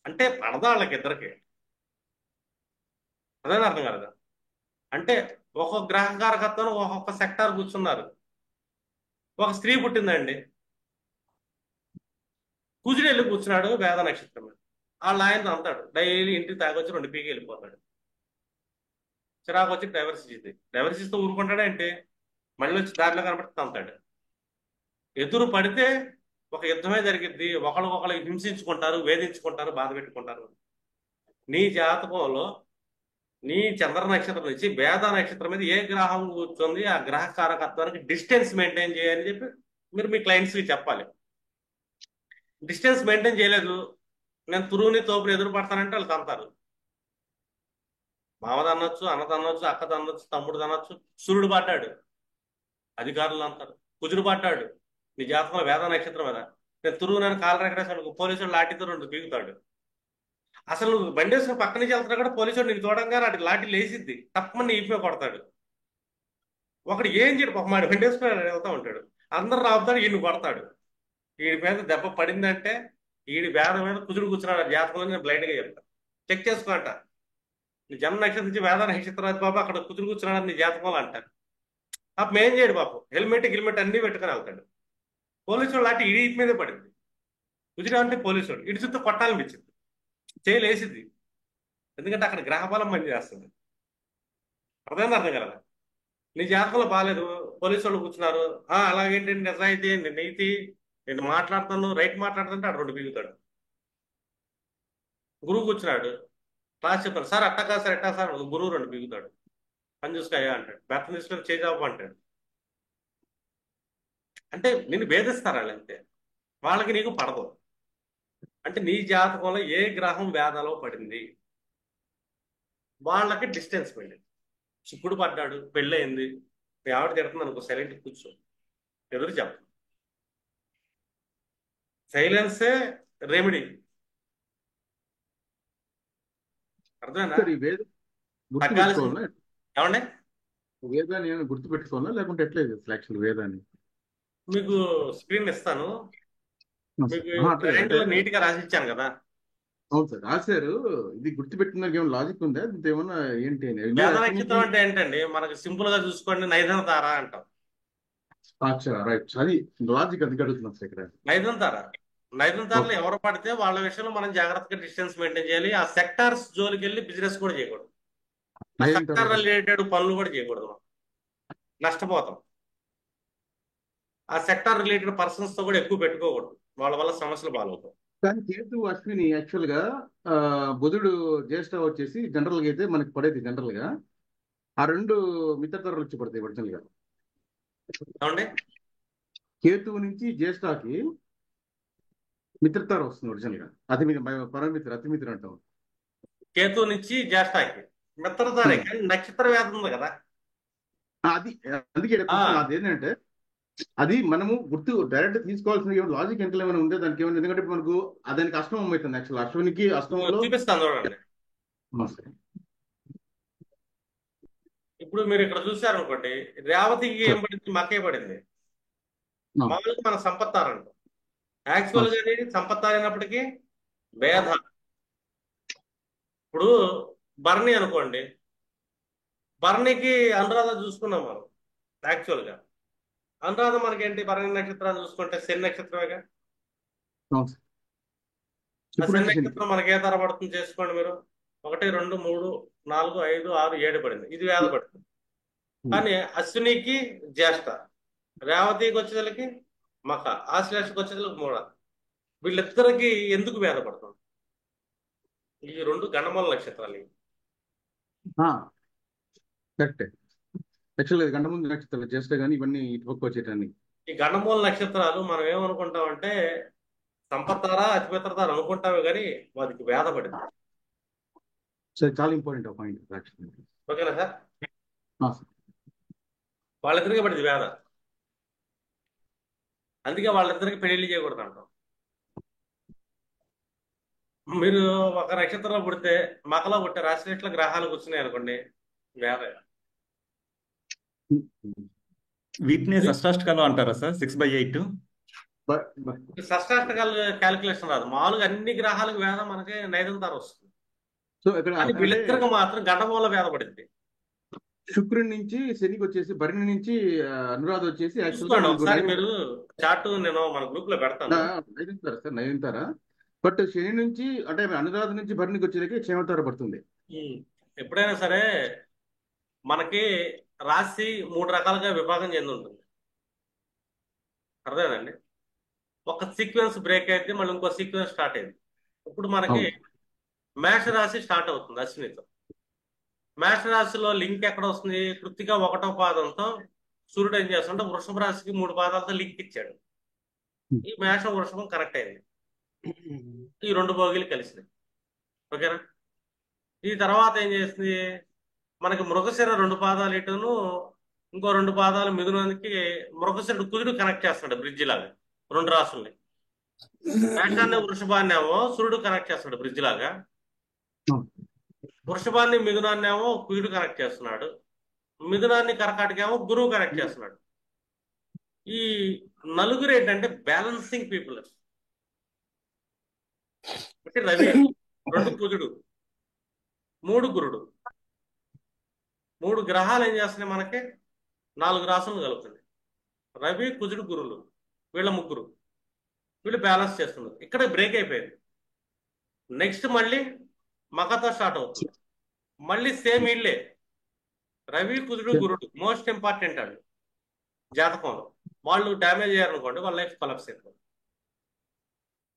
అంటే పడదా వాళ్ళకి ఇద్దరికి. అదేనా అర్థం కదా? అంటే ఒక్కొక్క గ్రహ కారకత్వం ఒక్కొక్క సెక్టార్ కూర్చున్నారు. ఒక స్త్రీ పుట్టిందండి, కుజుడు వెళ్ళి కూర్చున్నాడు వేద నక్షత్రం మీద, వాళ్ళ ఆయన అంతాడు, డైలీ ఇంటికి తాగొచ్చి రెండు పీకి వెళ్ళిపోతాడు. చిరాకు వచ్చి డైవర్స్ ఇచ్చింది, డైవర్స్ ఇస్తూ ఊరుకుంటాడా అంటే మళ్ళీ వచ్చి దారిలో కనబడితే అంతాడు. ఎదురు పడితే ఒక యుద్ధమే జరిగిద్ది, ఒకళ్ళకొకళ్ళు హింసించుకుంటారు, వేధించుకుంటారు, బాధ పెట్టుకుంటారు. నీ జాతకంలో నీ చంద్ర నక్షత్రం నుంచి వేద నక్షత్రం మీద ఏ గ్రహం కూర్చుంది, ఆ గ్రహ కారకత్వానికి డిస్టెన్స్ మెయింటైన్ చేయాలని చెప్పి మీరు మీ క్లయింట్స్కి చెప్పాలి. డిస్టెన్స్ మెయింటైన్ చేయలేదు, నేను తురువుని తోపుని ఎదురు పడతానంటే వాళ్ళు తంతారు. మామది అనొచ్చు, అన్నది అనొచ్చు, అక్కది అనొచ్చు, తమ్ముడు అనొచ్చు. సూర్యుడు పడ్డాడు, అధికారులు అంటారు. కుజుడు పడ్డాడు నీ జాతకంలో వేద నక్షత్రం మీద, నేను తురువు నేను కాలు రెక్కడేసాను, పోలీసుడు లాఠీతో రెండు పీకుతాడు. అసలు నువ్వు బండి వేసుకుని పక్క నుంచి వెళ్తున్నా కూడా పోలీసుడు నేను చూడంగా నాటి లాఠీ లేసిద్ది, తప్పమని ఈపే కొడతాడు. ఒకడు ఏం చేయడు, ఒక మాట బండి వేసుకుని వెళ్తా ఉంటాడు, అందరు రాపుతాడు, ఈయన కొడతాడు. వీడి మీద దెబ్బ పడిందంటే వీడి వేద మీద కుజుడు కూర్చున్నాడు జాతకంలో, నేను బ్లైండ్గా చెప్తాను. చెక్ చేసుకోంట, నీ జన్మ నక్షత్రం నుంచి వేద నక్షత్రాది బాబు అక్కడ కుజుడు కూర్చున్నాడు నీ జాతకంలో అంటారు. పాపం ఏం చేయడు, పాపం హెల్మెట్ అన్నీ పెట్టుకుని వెళ్తాడు. పోలీసుడు లాంటి ఇడి మీదే పడింది, కుజుడు అంటే పోలీసుడు ఇటు చుట్టూ కొట్టాలనిపించింది, చేయలేసిద్ది. ఎందుకంటే అక్కడ గ్రహబలం పని చేస్తుంది. అర్థం కదా. నీ జాతకంలో బాగాలేదు, పోలీసు వాళ్ళు కూర్చున్నారు, అలాగేంటి నిజాయితీ నీతి, నేను మాట్లాడుతాను రైట్ మాట్లాడుతుంటే అటు రెండు బిగుతాడు. గురువు కూర్చున్నాడు, క్లాస్ చెప్పారు, సార్ అట్టా కాదు సార్ ఎట్టా సార్, గురువు రెండు బిగుతాడు. పని చూసుకోయా అంటాడు, బెత్తం తీసుకొని చేజాపు అంటాడు. అంటే నిన్ను భేదిస్తారు వాళ్ళు, అంతే. వాళ్ళకి నీకు పడదు. అంటే నీ జాతకంలో ఏ గ్రహం వేదాలో పడింది, వాళ్ళకి డిస్టెన్స్ వెళ్ళింది. శుక్రుడు పడ్డాడు, పెళ్ళయింది, మీ ఆవిడ తిడుతుంది అనుకో, సైలెంట్ కూర్చో, ఎదురు చెప్పు. సైలెన్సే రెమెడీ. అర్థమైనా? సార్ ఈ వేదం తగ్గాల్సింది. గుర్తుపెట్టుకోవాలా? ఏమండి, వేదాన్ని ఏమైనా గుర్తుపెట్టుకోవాలా లేకుంటే ఎట్లా ఇది అసలు యాక్చువల్ వేదాన్ని? మీకు స్క్రీన్ ఇస్తాను, మీకు అట్లా ట్రయాంగిల్ అంటే నీట్ గా రాసిచ్చాను కదా. అవును సార్ రాశారు. ఇది గుర్తుపెట్టుకున్నాక ఏమైనా లాజిక్ ఉందా? ఇది ఏమన్నా ఏంటి అని వేద నక్షత్రం అంటే ఏంటండి, మనకు సింపుల్ గా చూసుకోండి, నైదన తార అంటాం. రైట్, అది లాజిక్ అది అడుగుతున్నాం సార్ ఇక్కడ. నైదన తార, నైదన తారలో ఎవరు పడితే వాళ్ళ విషయంలో మనం జాగ్రత్తగా డిస్టెన్స్ మెయింటైన్ చేయాలి. ఆ సెక్టార్స్ జోలికి వెళ్ళి బిజినెస్ కూడా చేయకూడదు, ఆ సెక్టార్ రిలేటెడ్ పనులు కూడా చేయకూడదు, నష్టపోతాం. ఆ సెక్టార్ రిలేటెడ్ పర్సన్స్ తో కూడా ఎక్కువ పెట్టుకోకూడదు, వాళ్ళ వల్ల సమస్యలు పాలవుతాయి. కానీ కేతు అశ్విని యాక్చువల్ గా బుధుడు జ్యేష్ఠ వచ్చేసి జనరల్ గా అయితే మనకి పడేది జనరల్ గా ఆ రెండు మిత్రతరలు వచ్చి పడతాయి ఒరిజినల్ గా. ఏమండి, కేతువు నుంచి జ్యేష్ఠకి మిత్రతార వస్తుంది ఒరిజినల్ గా, అతి పరమిత్ర అతిమిత్ర అంటాం. కేతు నుంచి జ్యేష్ఠాకి మిత్రతారే, కానీ నక్షత్ర వేదం ఉంది కదా. అది అందుకే అదేంటంటే అది మనము గుర్తు డైరెక్ట్ తీసుకోవాల్సిన లాజిక్ ఎంత ఏమైనా ఉంటే దానికి ఏమైనా, ఎందుకంటే మనకు దానికి అష్టమం అవుతుంది యాక్చువల్. అశ్వినికి అష్టమంలో చూపిస్తాను చూడండి. ఇప్పుడు మీరు ఇక్కడ చూసారు అనుకోండి, రేవతికి ఏం పడింది, మకే పడింది. మామూలుగా మన సంపత్తారు అంటాం, యాక్చువల్ గా ఇది సంపత్తారు అయినప్పటికీ వేద. ఇప్పుడు భరణి అనుకోండి, భరణికి అనురాధ చూసుకున్నాం మనం. యాక్చువల్ గా అనురాధ మనకేంటి, భరణి నక్షత్రాన్ని చూసుకుంటే శని నక్షత్రమేగా. ఆ శని నక్షత్రం మనకి ఏ తర పడుతుంది చేసుకోండి మీరు, 1 2 3 4 5 6 7 పడింది, ఇది వేద పడుతుంది. కానీ అశ్వినికి జ్యేష్ఠ, రేవతికి వచ్చేసరికి మక, ఆశ్లేషకు వచ్చేసరికి మూడ. వీళ్ళిద్దరికి ఎందుకు వేద పడుతుంది? ఈ రెండు గండమూల నక్షత్రాలు. కరెక్టే యాక్చువల్గా గంట ముందు నక్షత్రాలు చేస్తే కానీ ఇవన్నీ ఇటు పక్క వచ్చేటాన్ని. ఈ గండమూల నక్షత్రాలు మనం ఏమనుకుంటామంటే సంపత్తారా అతిమిత్రతారా అనుకుంటామే, కానీ వారికి వేద పడింది. సో చాలా ఇంపార్టెంట్ పాయింట్. ఓకేనా సార్? వాళ్ళిద్దరికి పడింది వేద, అందుకే వాళ్ళిద్దరికి పెళ్లి చేయకూడదు అంటాం. మీరు ఒక నక్షత్రంలో పుడితే మకలో పుట్టే రాశిలో గ్రహాలు కూర్చున్నాయి అనుకోండి, వేద. వీటిని షష్టాష్టకాలు అంటారా సార్? 6/8 షష్టాష్టకాలు క్యాలిక్యులేషన్ రాదు, మామూలుగా అన్ని గ్రహాలకు వేద మనకి నైదన తార వస్తుంది. సో ఇక్కడ కానీ వీళ్ళిద్దరికి మాత్రం గండమూల వేద పడింది. శుక్రుడి నుంచి శనికి వచ్చేసి, భరణి నుంచి అనురాధ వచ్చేసి చూసుకోండి ఒకసారి మీరు చార్ట్, నేను మన గ్రూప్ లో పెడతాను. నైదంతారా సార్, నైదంతారా. బట్ శని నుంచి అంటే అనురాధ నుంచి భరణికి వచ్చేసరికి క్షేమతార పడుతుంది. ఎప్పుడైనా సరే మనకి రాశి 3 రకాలుగా విభాగం చెంది ఉంటుంది, అర్థమేనండి. ఒక సీక్వెన్స్ బ్రేక్ అయితే మళ్ళీ ఇంకో సీక్వెన్స్ స్టార్ట్ అయింది. ఇప్పుడు మనకి మేష రాశి స్టార్ట్ అవుతుంది అశ్వినితో. మేష రాశిలో లింక్ ఎక్కడ వస్తుంది? కృత్తిక 1వ పాదంతో సూర్యుడు ఏం చేస్తుంటే వృషభ రాశికి 3 పాదాలతో లింక్ ఇచ్చాడు. ఈ మేషం వృషభం కనెక్ట్ అయింది, ఈ 2 భోగిలు కలిసినాయి. ఓకేనా? ఈ తర్వాత ఏం చేస్తుంది, మనకి మృగశిర 2 పాదాలు ఇటును, ఇంకో 2 పాదాలు మిథునానికి మృగశిరుడు కుజుడు కనెక్ట్ చేస్తాడు బ్రిడ్జ్ లాగా 2 రాసుల్ని. మేషాన్ని వృషభాన్ని ఏమో సూర్యుడు కనెక్ట్ చేస్తాడు బ్రిడ్జ్ లాగా, వృషభాన్ని మిథునాన్ని ఏమో కుజుడు కనెక్ట్ చేస్తున్నాడు, మిథునాన్ని కర్కాటకేమో గురువు కనెక్ట్ చేస్తున్నాడు. ఈ నలుగురు ఏంటంటే బ్యాలెన్సింగ్ పీపుల్. రవి 2 కుజుడు 3 గురుడు, 3 గ్రహాలు ఏం చేస్తున్నాయి, మనకి 4 రాసులను కలుపుతుంది. రవి కుజుడు గురువులు, వీళ్ళ ముగ్గురు, వీళ్ళు బ్యాలెన్స్ చేస్తున్నారు. ఇక్కడ బ్రేక్ అయిపోయింది. నెక్స్ట్ మళ్ళీ మకతో స్టార్ట్ అవుతుంది, మళ్ళీ సేమ్ వీళ్ళే రవి కుజుడు గురుడు మోస్ట్ ఇంపార్టెంట్ అండి జాతకంలో. వాళ్ళు డ్యామేజ్ అయ్యారనుకోండి వాళ్ళ లైఫ్ కొలాప్స్ అవుతుంది.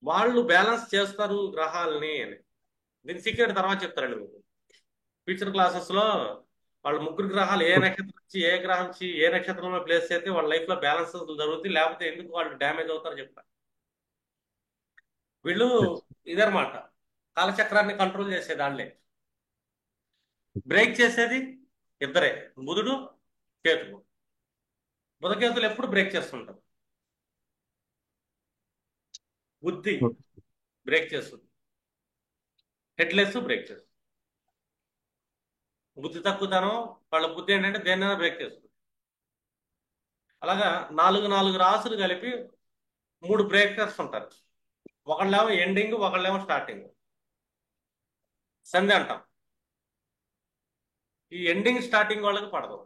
వాళ్ళు బ్యాలెన్స్ చేస్తారు గ్రహాలని అని. దీని సీక్రెట్ తర్వాత చెప్తారండి మీకు ఫ్యూచర్ క్లాసెస్ లో. వాళ్ళ ముగ్గురు గ్రహాలు ఏ నక్షత్రం నుంచి ఏ గ్రహం నుంచి ఏ నక్షత్రంలో ప్లేస్ చేస్తే వాళ్ళ లైఫ్ లో బ్యాలెన్స్ జరుగుతుంది, లేకపోతే ఎందుకు వాళ్ళు డ్యామేజ్ అవుతారో చెప్తారు. వీళ్ళు ఇదనమాట కాలచక్రాన్ని కంట్రోల్ చేసేది వాళ్ళే, బ్రేక్ చేసేది ఇద్దరే, బుధుడు కేతువు. బుధకేతులు ఎప్పుడు బ్రేక్ చేస్తుంటారు. బుద్ధి బ్రేక్ చేస్తుంది, హెడ్లెస్ బ్రేక్ చేస్తుంది. బుద్ధి తక్కువతనం వాళ్ళ బుద్ధి ఏంటంటే దేన్నైనా బ్రేక్ చేస్తుంది. అలాగా 4 రాసులు కలిపి 3 బ్రేకర్స్ ఉంటారు. ఒకళ్ళేమో ఎండింగ్, ఒకళ్ళేమో స్టార్టింగ్, సంధి అంటాం. ఈ ఎండింగ్ స్టార్టింగ్ వాళ్ళకి పడదు.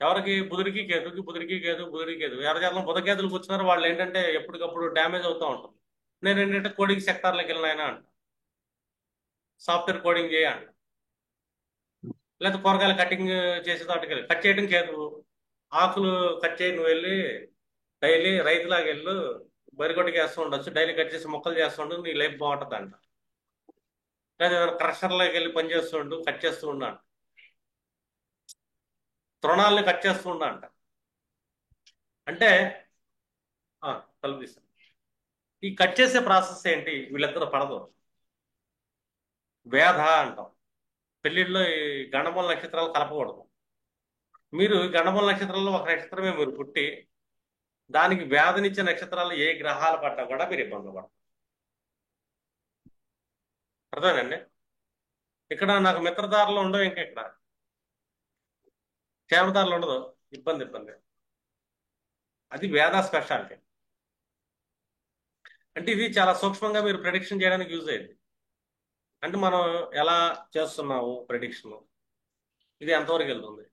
ఎవరికి? బుధుడికి కేతుకి, బుధుడికి కేతు, బుధుడికి కేతు. ఎవరి బుధకేతులు కూర్చున్నారు వాళ్ళు ఏంటంటే ఎప్పటికప్పుడు డ్యామేజ్ అవుతూ ఉంటుంది. నేను ఏంటంటే కోడింగ్ సెక్టార్లోకి వెళ్ళినాయన అంట, సాఫ్ట్వేర్ కోడింగ్ చేయండి, లేదా కూరగాయలు కటింగ్ చేసే తోటకి వెళ్ళి కట్ చేయడం కేతు. ఆకులు కట్ చేయి, నువ్వు వెళ్ళి డైలీ రైతులాగా వెళ్ళు, బరిగొడ్డికి వేస్తూ ఉండొచ్చు, డైలీ కట్ చేసి మొక్కలు చేస్తుండు, నీ లైఫ్ బాగుంటుంది అంట. లేదా ఏదైనా క్రషర్లోకి వెళ్ళి పని చేస్తుండు, కట్ చేస్తూ ఉండ అంట, తృణాలని కట్ చేస్తూ ఉండ అంట. అంటే తలుపు తీస్తాను. ఈ కట్ చేసే ప్రాసెస్ ఏంటి? వీళ్ళిద్దరు పడదు, వేధ అంటాం. పెళ్లిళ్ళలో ఈ గండమూల నక్షత్రాలు కలపకూడదు. మీరు గండమూల నక్షత్రాల్లో ఒక నక్షత్రమే మీరు పుట్టి దానికి వేదనిచ్చే నక్షత్రాలు ఏ గ్రహాలు పడ్డా కూడా మీరు ఇబ్బందులు పడతారు. అర్థమేనండి? ఇక్కడ నాకు మిత్రదారులు ఉండవు, ఇంకా ఇక్కడ క్షేమదారులు ఉండదు, ఇబ్బంది. అది వేద స్పెషాలిటీ. అంటే ఇది చాలా సూక్ష్మంగా మీరు ప్రెడిక్షన్ చేయడానికి యూజ్ అయ్యింది. అంటే మనం ఎలా చేస్తున్నాము ప్రెడిక్షన్, ఇది ఎంతవరకు వెళ్తుంది,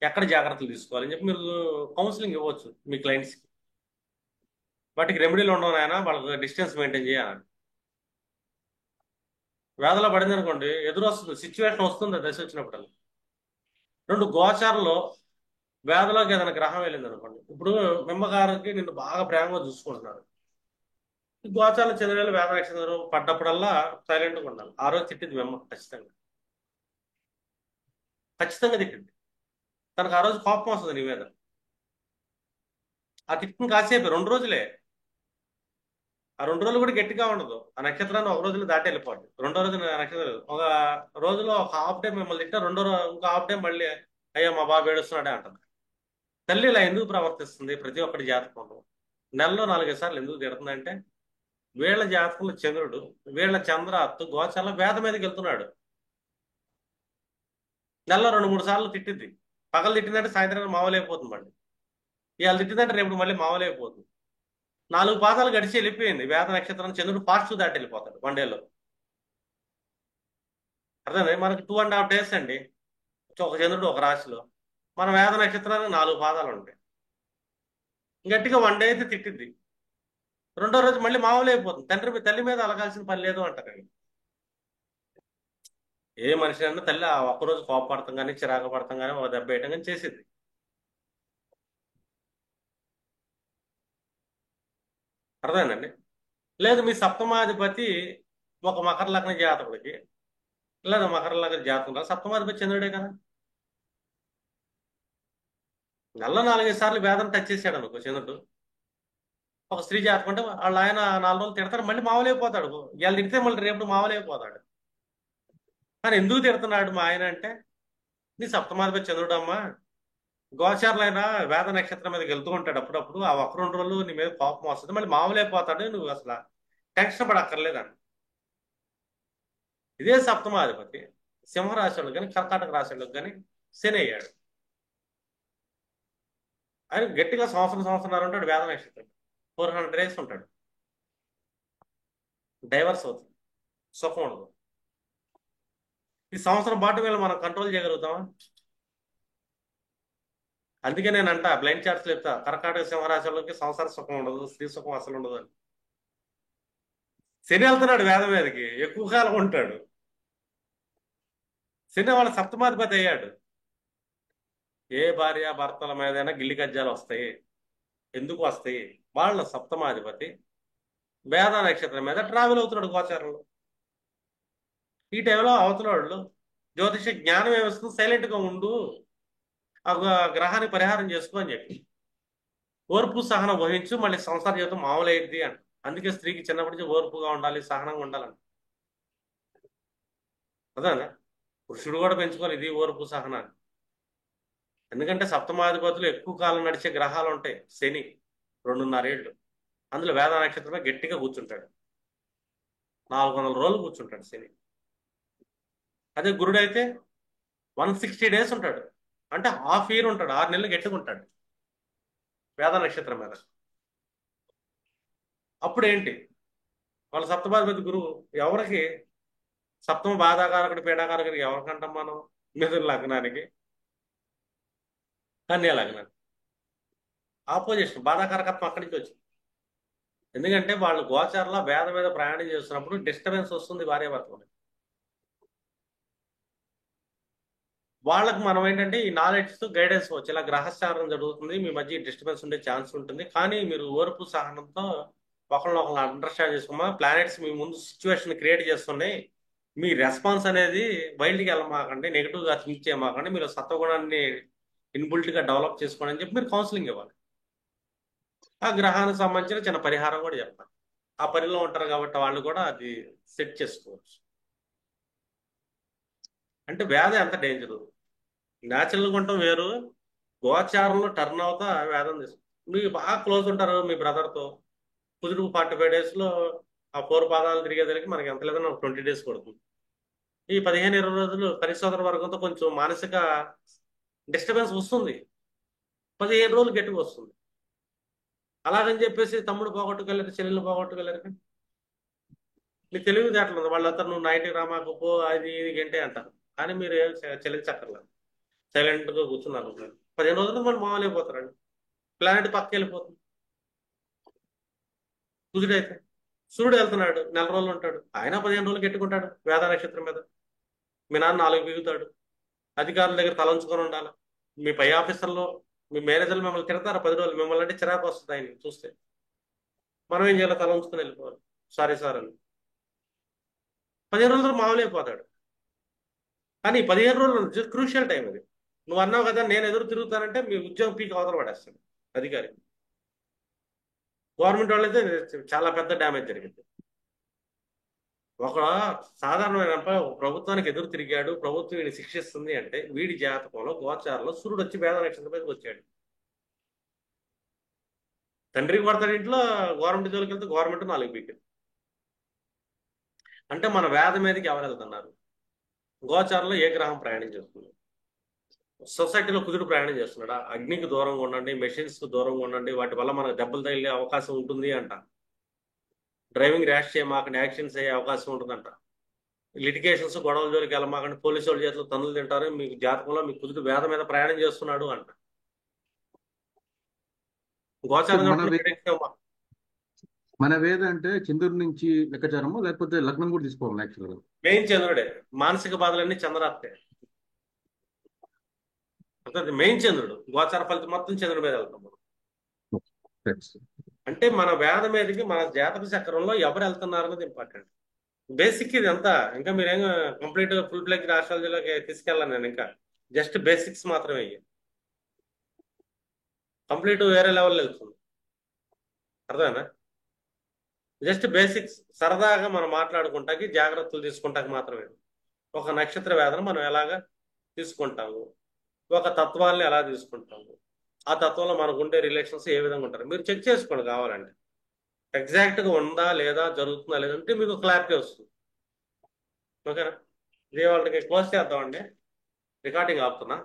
ఎక్కడ జాగ్రత్తలు తీసుకోవాలని చెప్పి మీరు కౌన్సిలింగ్ ఇవ్వచ్చు మీ క్లయింట్స్కి. వాటికి రెమెడీలు ఉండవు నాయన, వాళ్ళకి డిస్టెన్స్ మెయింటైన్ చేయాలని. వేదలో పడింది అనుకోండి, ఎదురు వస్తుంది, సిచ్యువేషన్ వస్తుంది దశ వచ్చినప్పుడు. 2 గోచారంలో వేదలోకి ఏదైనా గ్రహం వెళ్ళింది అనుకోండి. ఇప్పుడు మిమ్మగారికి నిన్ను బాగా ప్రేమగా చూసుకుంటున్నాడు. ఈ గోచారం చంద్రులు వేద నక్షత్రం పడ్డప్పుడల్లా సైలెంట్గా ఉండాలి. ఆ రోజు తిట్టింది మిమ్మ, ఖచ్చితంగా తిట్టింది. తనకు ఆ రోజు కోపం వస్తుంది నీ మీద. ఆ తిట్టిన కాసేపు 2 రోజులే, ఆ 2 రోజులు కూడా గట్టిగా ఉండదు. ఆ నక్షత్రాన్ని ఒక రోజులో దాటి వెళ్ళిపోద్ది. 2వ రోజు నక్షత్రం ఒక రోజులో ఒక హాఫ్ డే మిమ్మల్ని తిట్టా, 2వ ఇంకో హాఫ్ డే మళ్ళీ అయ్యా మా బాబు ఏడుస్తున్నాడే అంటుంది. తల్లి ఇలా ఎందుకు ప్రవర్తిస్తుంది? ప్రతి ఒక్కటి జాతకంలో నెలలో 4-5 సార్లు ఎందుకు తిడుతుందంటే, వీళ్ళ జాతకంలో చంద్రుడు, వీళ్ళ చంద్రాత్తు గోచారంలో వేద మీదకి వెళ్తున్నాడు. నెలలో 2-3 సార్లు తిట్టిద్ది. పగలు తిట్టిందంటే సాయంత్రం మామూలైపోతుంది, మళ్ళీ ఇవాళ తిట్టిందంటే రేపు మళ్ళీ మామూలైపోతుంది. 4 పాదాలు గడిచి వెళ్ళిపోయింది. వేద నక్షత్రం చంద్రుడు ఫాస్ట్ దాటి వెళ్ళిపోతాడు 1 డేలో. అర్థమైంది? మనకి 2.5 days అండి ఒక చంద్రుడు ఒక రాశిలో. మన వేద నక్షత్రానికి 4 పాదాలు ఉంటాయి. గట్టిగా 1 day అయితే తిట్టిద్ది, 2వ రోజు మళ్ళీ మామూలు అయిపోతుంది. తల్లి మీద అలగాల్సిన పని లేదు అంటారండి. ఏ మనిషి అయినా తల్లి ఆ ఒక్కరోజు కోపపడతాం కానీ, చిరాకు పడతాం కానీ, ఒక దెబ్బ వేయటం కానీ చేసేది. అర్థమైందండి? లేదు మీ సప్తమాధిపతి ఒక మకర లగ్న జాతకుడికి, లేదా మకర లగ్న జాతకుడు సప్తమాధిపతి చంద్రుడే కదా. నెలలో 4-5 సార్లు వేదన టచ్ చేశాడు అనుకో చంద్రుడు, ఒక స్త్రీ జాతకం అంటే వాళ్ళ ఆయన 4 రోజులు తిడతాడు, మళ్ళీ మామూలైపోతాడు. ఇవాళ తిడితే మళ్ళీ రేపు మామూలైపోతాడు. కానీ ఎందుకు తిడుతున్నాడు మా ఆయన అంటే, నీ సప్తమాధిపతి చంద్రుడు అమ్మా, గోచారులైనా వేద నక్షత్రం మీదకి వెళ్తూ ఉంటాడు అప్పుడప్పుడు. ఆ 1-2 రోజులు నీ మీద కోపం వస్తుంది, మళ్ళీ మామూలైపోతాడు, నువ్వు అసలు టెన్షన్ పడక్కర్లేదండి. ఇదే సప్తమాధిపతి సింహరాశులకు కానీ కర్కాటక రాశులకు కానీ శని అయ్యాడు. ఆయన గట్టిగా సంవత్సరం ఉంటాడు వేద నక్షత్రం, 400 days ఉంటాడు. డైవర్స్ అవుతుంది, సుఖం ఉండదు. ఈ సంవత్సరం పాటు వీళ్ళు మనం కంట్రోల్ చేయగలుగుతామా? అందుకే నేను అంట బ్లైండ్ చార్ట్స్ చెప్తా, కర్కాటక సింహరాశులకి సంసార సుఖం ఉండదు, స్త్రీ సుఖం అసలు ఉండదు అని. శని వెళ్తున్నాడు వేద మీదకి, ఎక్కువ కాలం ఉంటాడు. శని వాళ్ళ సప్తమాధిపతి అయ్యాడు. ఏ భార్య భర్తల మీదైనా గిల్లి కజ్జాలు వస్తాయి. ఎందుకు వస్తాయి? వాళ్ళ సప్తమాధిపతి వేద నక్షత్రం మీద ట్రావెల్ అవుతున్నాడు గోచారంలో. ఈ టైంలో అవతల వాళ్ళు జ్యోతిష జ్ఞానం ఏమొస్తుంది, సైలెంట్గా ఉండు, ఆ గ్రహాన్ని పరిహారం చేసుకో అని చెప్పి ఓర్పు సహనం వహించు, మళ్ళీ సంసార జీవితం మామూలైద్ది అంట. అందుకే స్త్రీకి చిన్నప్పటి నుంచి ఓర్పుగా ఉండాలి, సహనంగా ఉండాలంట. అదేనా? పురుషుడు కూడా పెంచుకోవాలి ఇది ఓర్పు సహనాన్ని. ఎందుకంటే సప్తమాధిపతులు ఎక్కువ కాలం నడిచే గ్రహాలు ఉంటాయి. శని 2.5 ఏళ్ళు, అందులో వేద నక్షత్రమే గట్టిగా కూర్చుంటాడు. 400 రోజులు కూర్చుంటాడు శని. అదే గురుడు అయితే 160 డేస్ ఉంటాడు, అంటే హాఫ్ ఇయర్ ఉంటాడు, 6 నెలలు గట్టిగా ఉంటాడు వేద నక్షత్రం మీద. అప్పుడు ఏంటి, వాళ్ళ సప్తమాధిపతి గురువు ఎవరికి? సప్తమ బాధాకారకుడు పీడాకారకుడికి ఎవరికంటాం మనం? మిథున లగ్నానికి, కన్యా లగ్నానికి. ఆపోజిషన్ బాధాకారకత్వం అక్కడి నుంచి వచ్చింది. ఎందుకంటే వాళ్ళు గోచారంలో వేద మీద ప్రయాణం చేస్తున్నప్పుడు డిస్టర్బెన్స్ వస్తుంది భార్యాభర్తలు. వాళ్ళకి మనం ఏంటంటే ఈ నాలెడ్జ్తో గైడెన్స్ వచ్చి ఇలా గ్రహచారం జరుగుతుంది, మీ మధ్య డిస్టర్బెన్స్ ఉండే ఛాన్స్ ఉంటుంది, కానీ మీరు ఓర్పు సహనంతో ఒకళ్ళొకళ్ళు అండర్స్టాండ్ చేసుకోమా, ప్లానెట్స్ మీ ముందు సిచ్యువేషన్ క్రియేట్ చేస్తున్నాయి, మీ రెస్పాన్స్ అనేది వైల్డ్కి వెళ్ళమాకండి, నెగిటివ్గా థింక్ చేయమాకండి, మీరు సత్వగుణాన్ని ఇన్బుల్ట్గా డెవలప్ చేసుకోండి అని చెప్పి మీరు కౌన్సిలింగ్ ఇవ్వాలి. ఆ గ్రహానికి సంబంధించిన చిన్న పరిహారం కూడా చెప్పాలి. ఆ పనిలో ఉంటారు కాబట్టి వాళ్ళు కూడా అది సెట్ చేసుకోవచ్చు. అంటే వేద ఎంత డేంజరు, న్యాచురల్గా ఉండటం వేరు, గోచారంలో టర్న్ అవుతా వేదం తీసుకుంటారు. మీరు బాగా క్లోజ్ ఉంటారు మీ బ్రదర్తో, కుదురు 45 డేస్లో ఆ 4 పాదాలు తిరిగేదానికి మనకి ఎంత లేదన్నా 20 డేస్ పడుతుంది. ఈ 15-20 రోజులు పరిశోధన వర్గంతో కొంచెం మానసిక డిస్టర్బెన్స్ వస్తుంది, 15 రోజులు గట్టిగా వస్తుంది. అలాగని చెప్పేసి తమ్ముడు పోగొట్టుకెళ్ళారు, చెల్లెలు పోగొట్టుకెళ్ళారు, మీకు తెలివితేటలు వాళ్ళంతా నువ్వు నైట్కి రామాకు పో అది ఇది గంటే అంటారు, కానీ మీరు ఏం చెల్లించక్కర్లేదు, సైలెంట్గా కూర్చున్నారు. 15 రోజులకు మనం మామూలు అయిపోతారండి, ప్లానెట్ పక్కకి వెళ్ళిపోతుంది. కుజుడైతే సూర్యుడు వెళ్తున్నాడు, 4 రోజులు ఉంటాడు, ఆయన 15 రోజులు గట్టుకుంటాడు వేద నక్షత్రం మీద. మీ నాన్న 4 బిగుతాడు, అధికారుల దగ్గర తలంచుకొని ఉండాలి. మీ పై ఆఫీసర్లో మీ మేనేజర్లు మిమ్మల్ని తిడతారు 10 రోజులు, మిమ్మల్ని అంటే చిరాకు వస్తుంది ఆయన చూస్తే. మనం ఏం చేయాలి, తల ఉంచుకొని వెళ్ళిపోవాలి, సారీ సార్ అని. 15 రోజులు మామూలు అయిపోతాడు. కానీ 15 రోజులు క్రూషియల్ టైం అది. నువ్వు అన్నావు కదా నేను ఎదురు తిరుగుతానంటే మీ ఉద్యోగం పీక్ అవతల పడేస్తాడు అధికారి. గవర్నమెంట్ వాళ్ళైతే చాలా పెద్ద డ్యామేజ్ జరిగింది. ఒక సాధారణమైన ప్రభుత్వానికి ఎదురు తిరిగాడు, ప్రభుత్వం వీడిని శిక్షిస్తుంది అంటే వీడి జాతకంలో గోచారంలో సూర్యుడు వచ్చి వేద నక్షత్రం మీదకి వచ్చాడు. తండ్రికి పడతాడు ఇంట్లో, గవర్నమెంట్ జోలికి వెళ్తే గవర్నమెంట్ 4 పీక్. అంటే మన వేద మీదకి ఎవరు వెళ్తున్నారు? గోచారంలో ఏ గ్రహం ప్రయాణం చేస్తుంది? సొసైటీలో కుదురు ప్రయాణం చేస్తున్నాడా? అగ్నికి దూరంగా ఉండండి, మెషిన్స్కి దూరంగా ఉండండి, వాటి వల్ల మనకు దెబ్బలు తగిలే అవకాశం ఉంటుంది అంట. డ్రైవింగ్ ర్యాష్ చేయమాకండి, యాక్సిడెంట్స్ అయ్యే అవకాశం ఉంటుందంట. లిటిగేషన్స్ గొడవల జోలికి వెళ్ళమాకండి, పోలీసు వాళ్ళ చేతిలో తన్నులు తింటారు, మీకు జాతకంలో మీ కుదురు వేద మీద ప్రయాణం చేస్తున్నాడు అంట. గోచారం మన వేద అంటే చంద్రుడి నుంచి లెక్కచారమో లేకపోతే లగ్నం కూడా తీసుకోవాలి యాక్చువల్గా? మెయిన్ చంద్రుడే, మానసిక బాధలన్నీ చంద్రాత్తే. మెయిన్ చంద్రుడు, గోచార ఫలితం మొత్తం చంద్రుడి మీద వెళ్తాం మనం. అంటే మన వేద మీదకి మన జాతక చక్రంలో ఎవరు వెళ్తున్నారు అన్నది ఇంపార్టెంట్. బేసిక్ ఇది అంతా, ఇంకా మీరేం కంప్లీట్ ఫుల్ ప్లేజ్ ఆస్ట్రాలజీలోకి తీసుకెళ్ళాను నేను. ఇంకా జస్ట్ బేసిక్స్ మాత్రమే, కంప్లీట్ వేరే లెవెల్ వెళ్తుంది. అర్థమేనా? జస్ట్ బేసిక్స్ సరదాగా మనం మాట్లాడుకుంటాకి, జాగ్రత్తలు తీసుకుంటాకి మాత్రమే. ఒక నక్షత్ర వేదన మనం ఎలాగా తీసుకుంటాము, ఒక తత్వాన్ని ఎలా తీసుకుంటాము, ఆ తత్వంలో మనకు ఉండే రిలేషన్స్ ఏ విధంగా ఉంటారు మీరు చెక్ చేసుకోండి కావాలంటే. ఎగ్జాక్ట్గా ఉందా లేదా, జరుగుతుందా లేదంటే మీకు క్లారిటీ వస్తుంది. ఓకేనా? ఇది వాళ్ళకి క్లోజ్ చేద్దామండి, రికార్డింగ్ ఆపుతున్నా.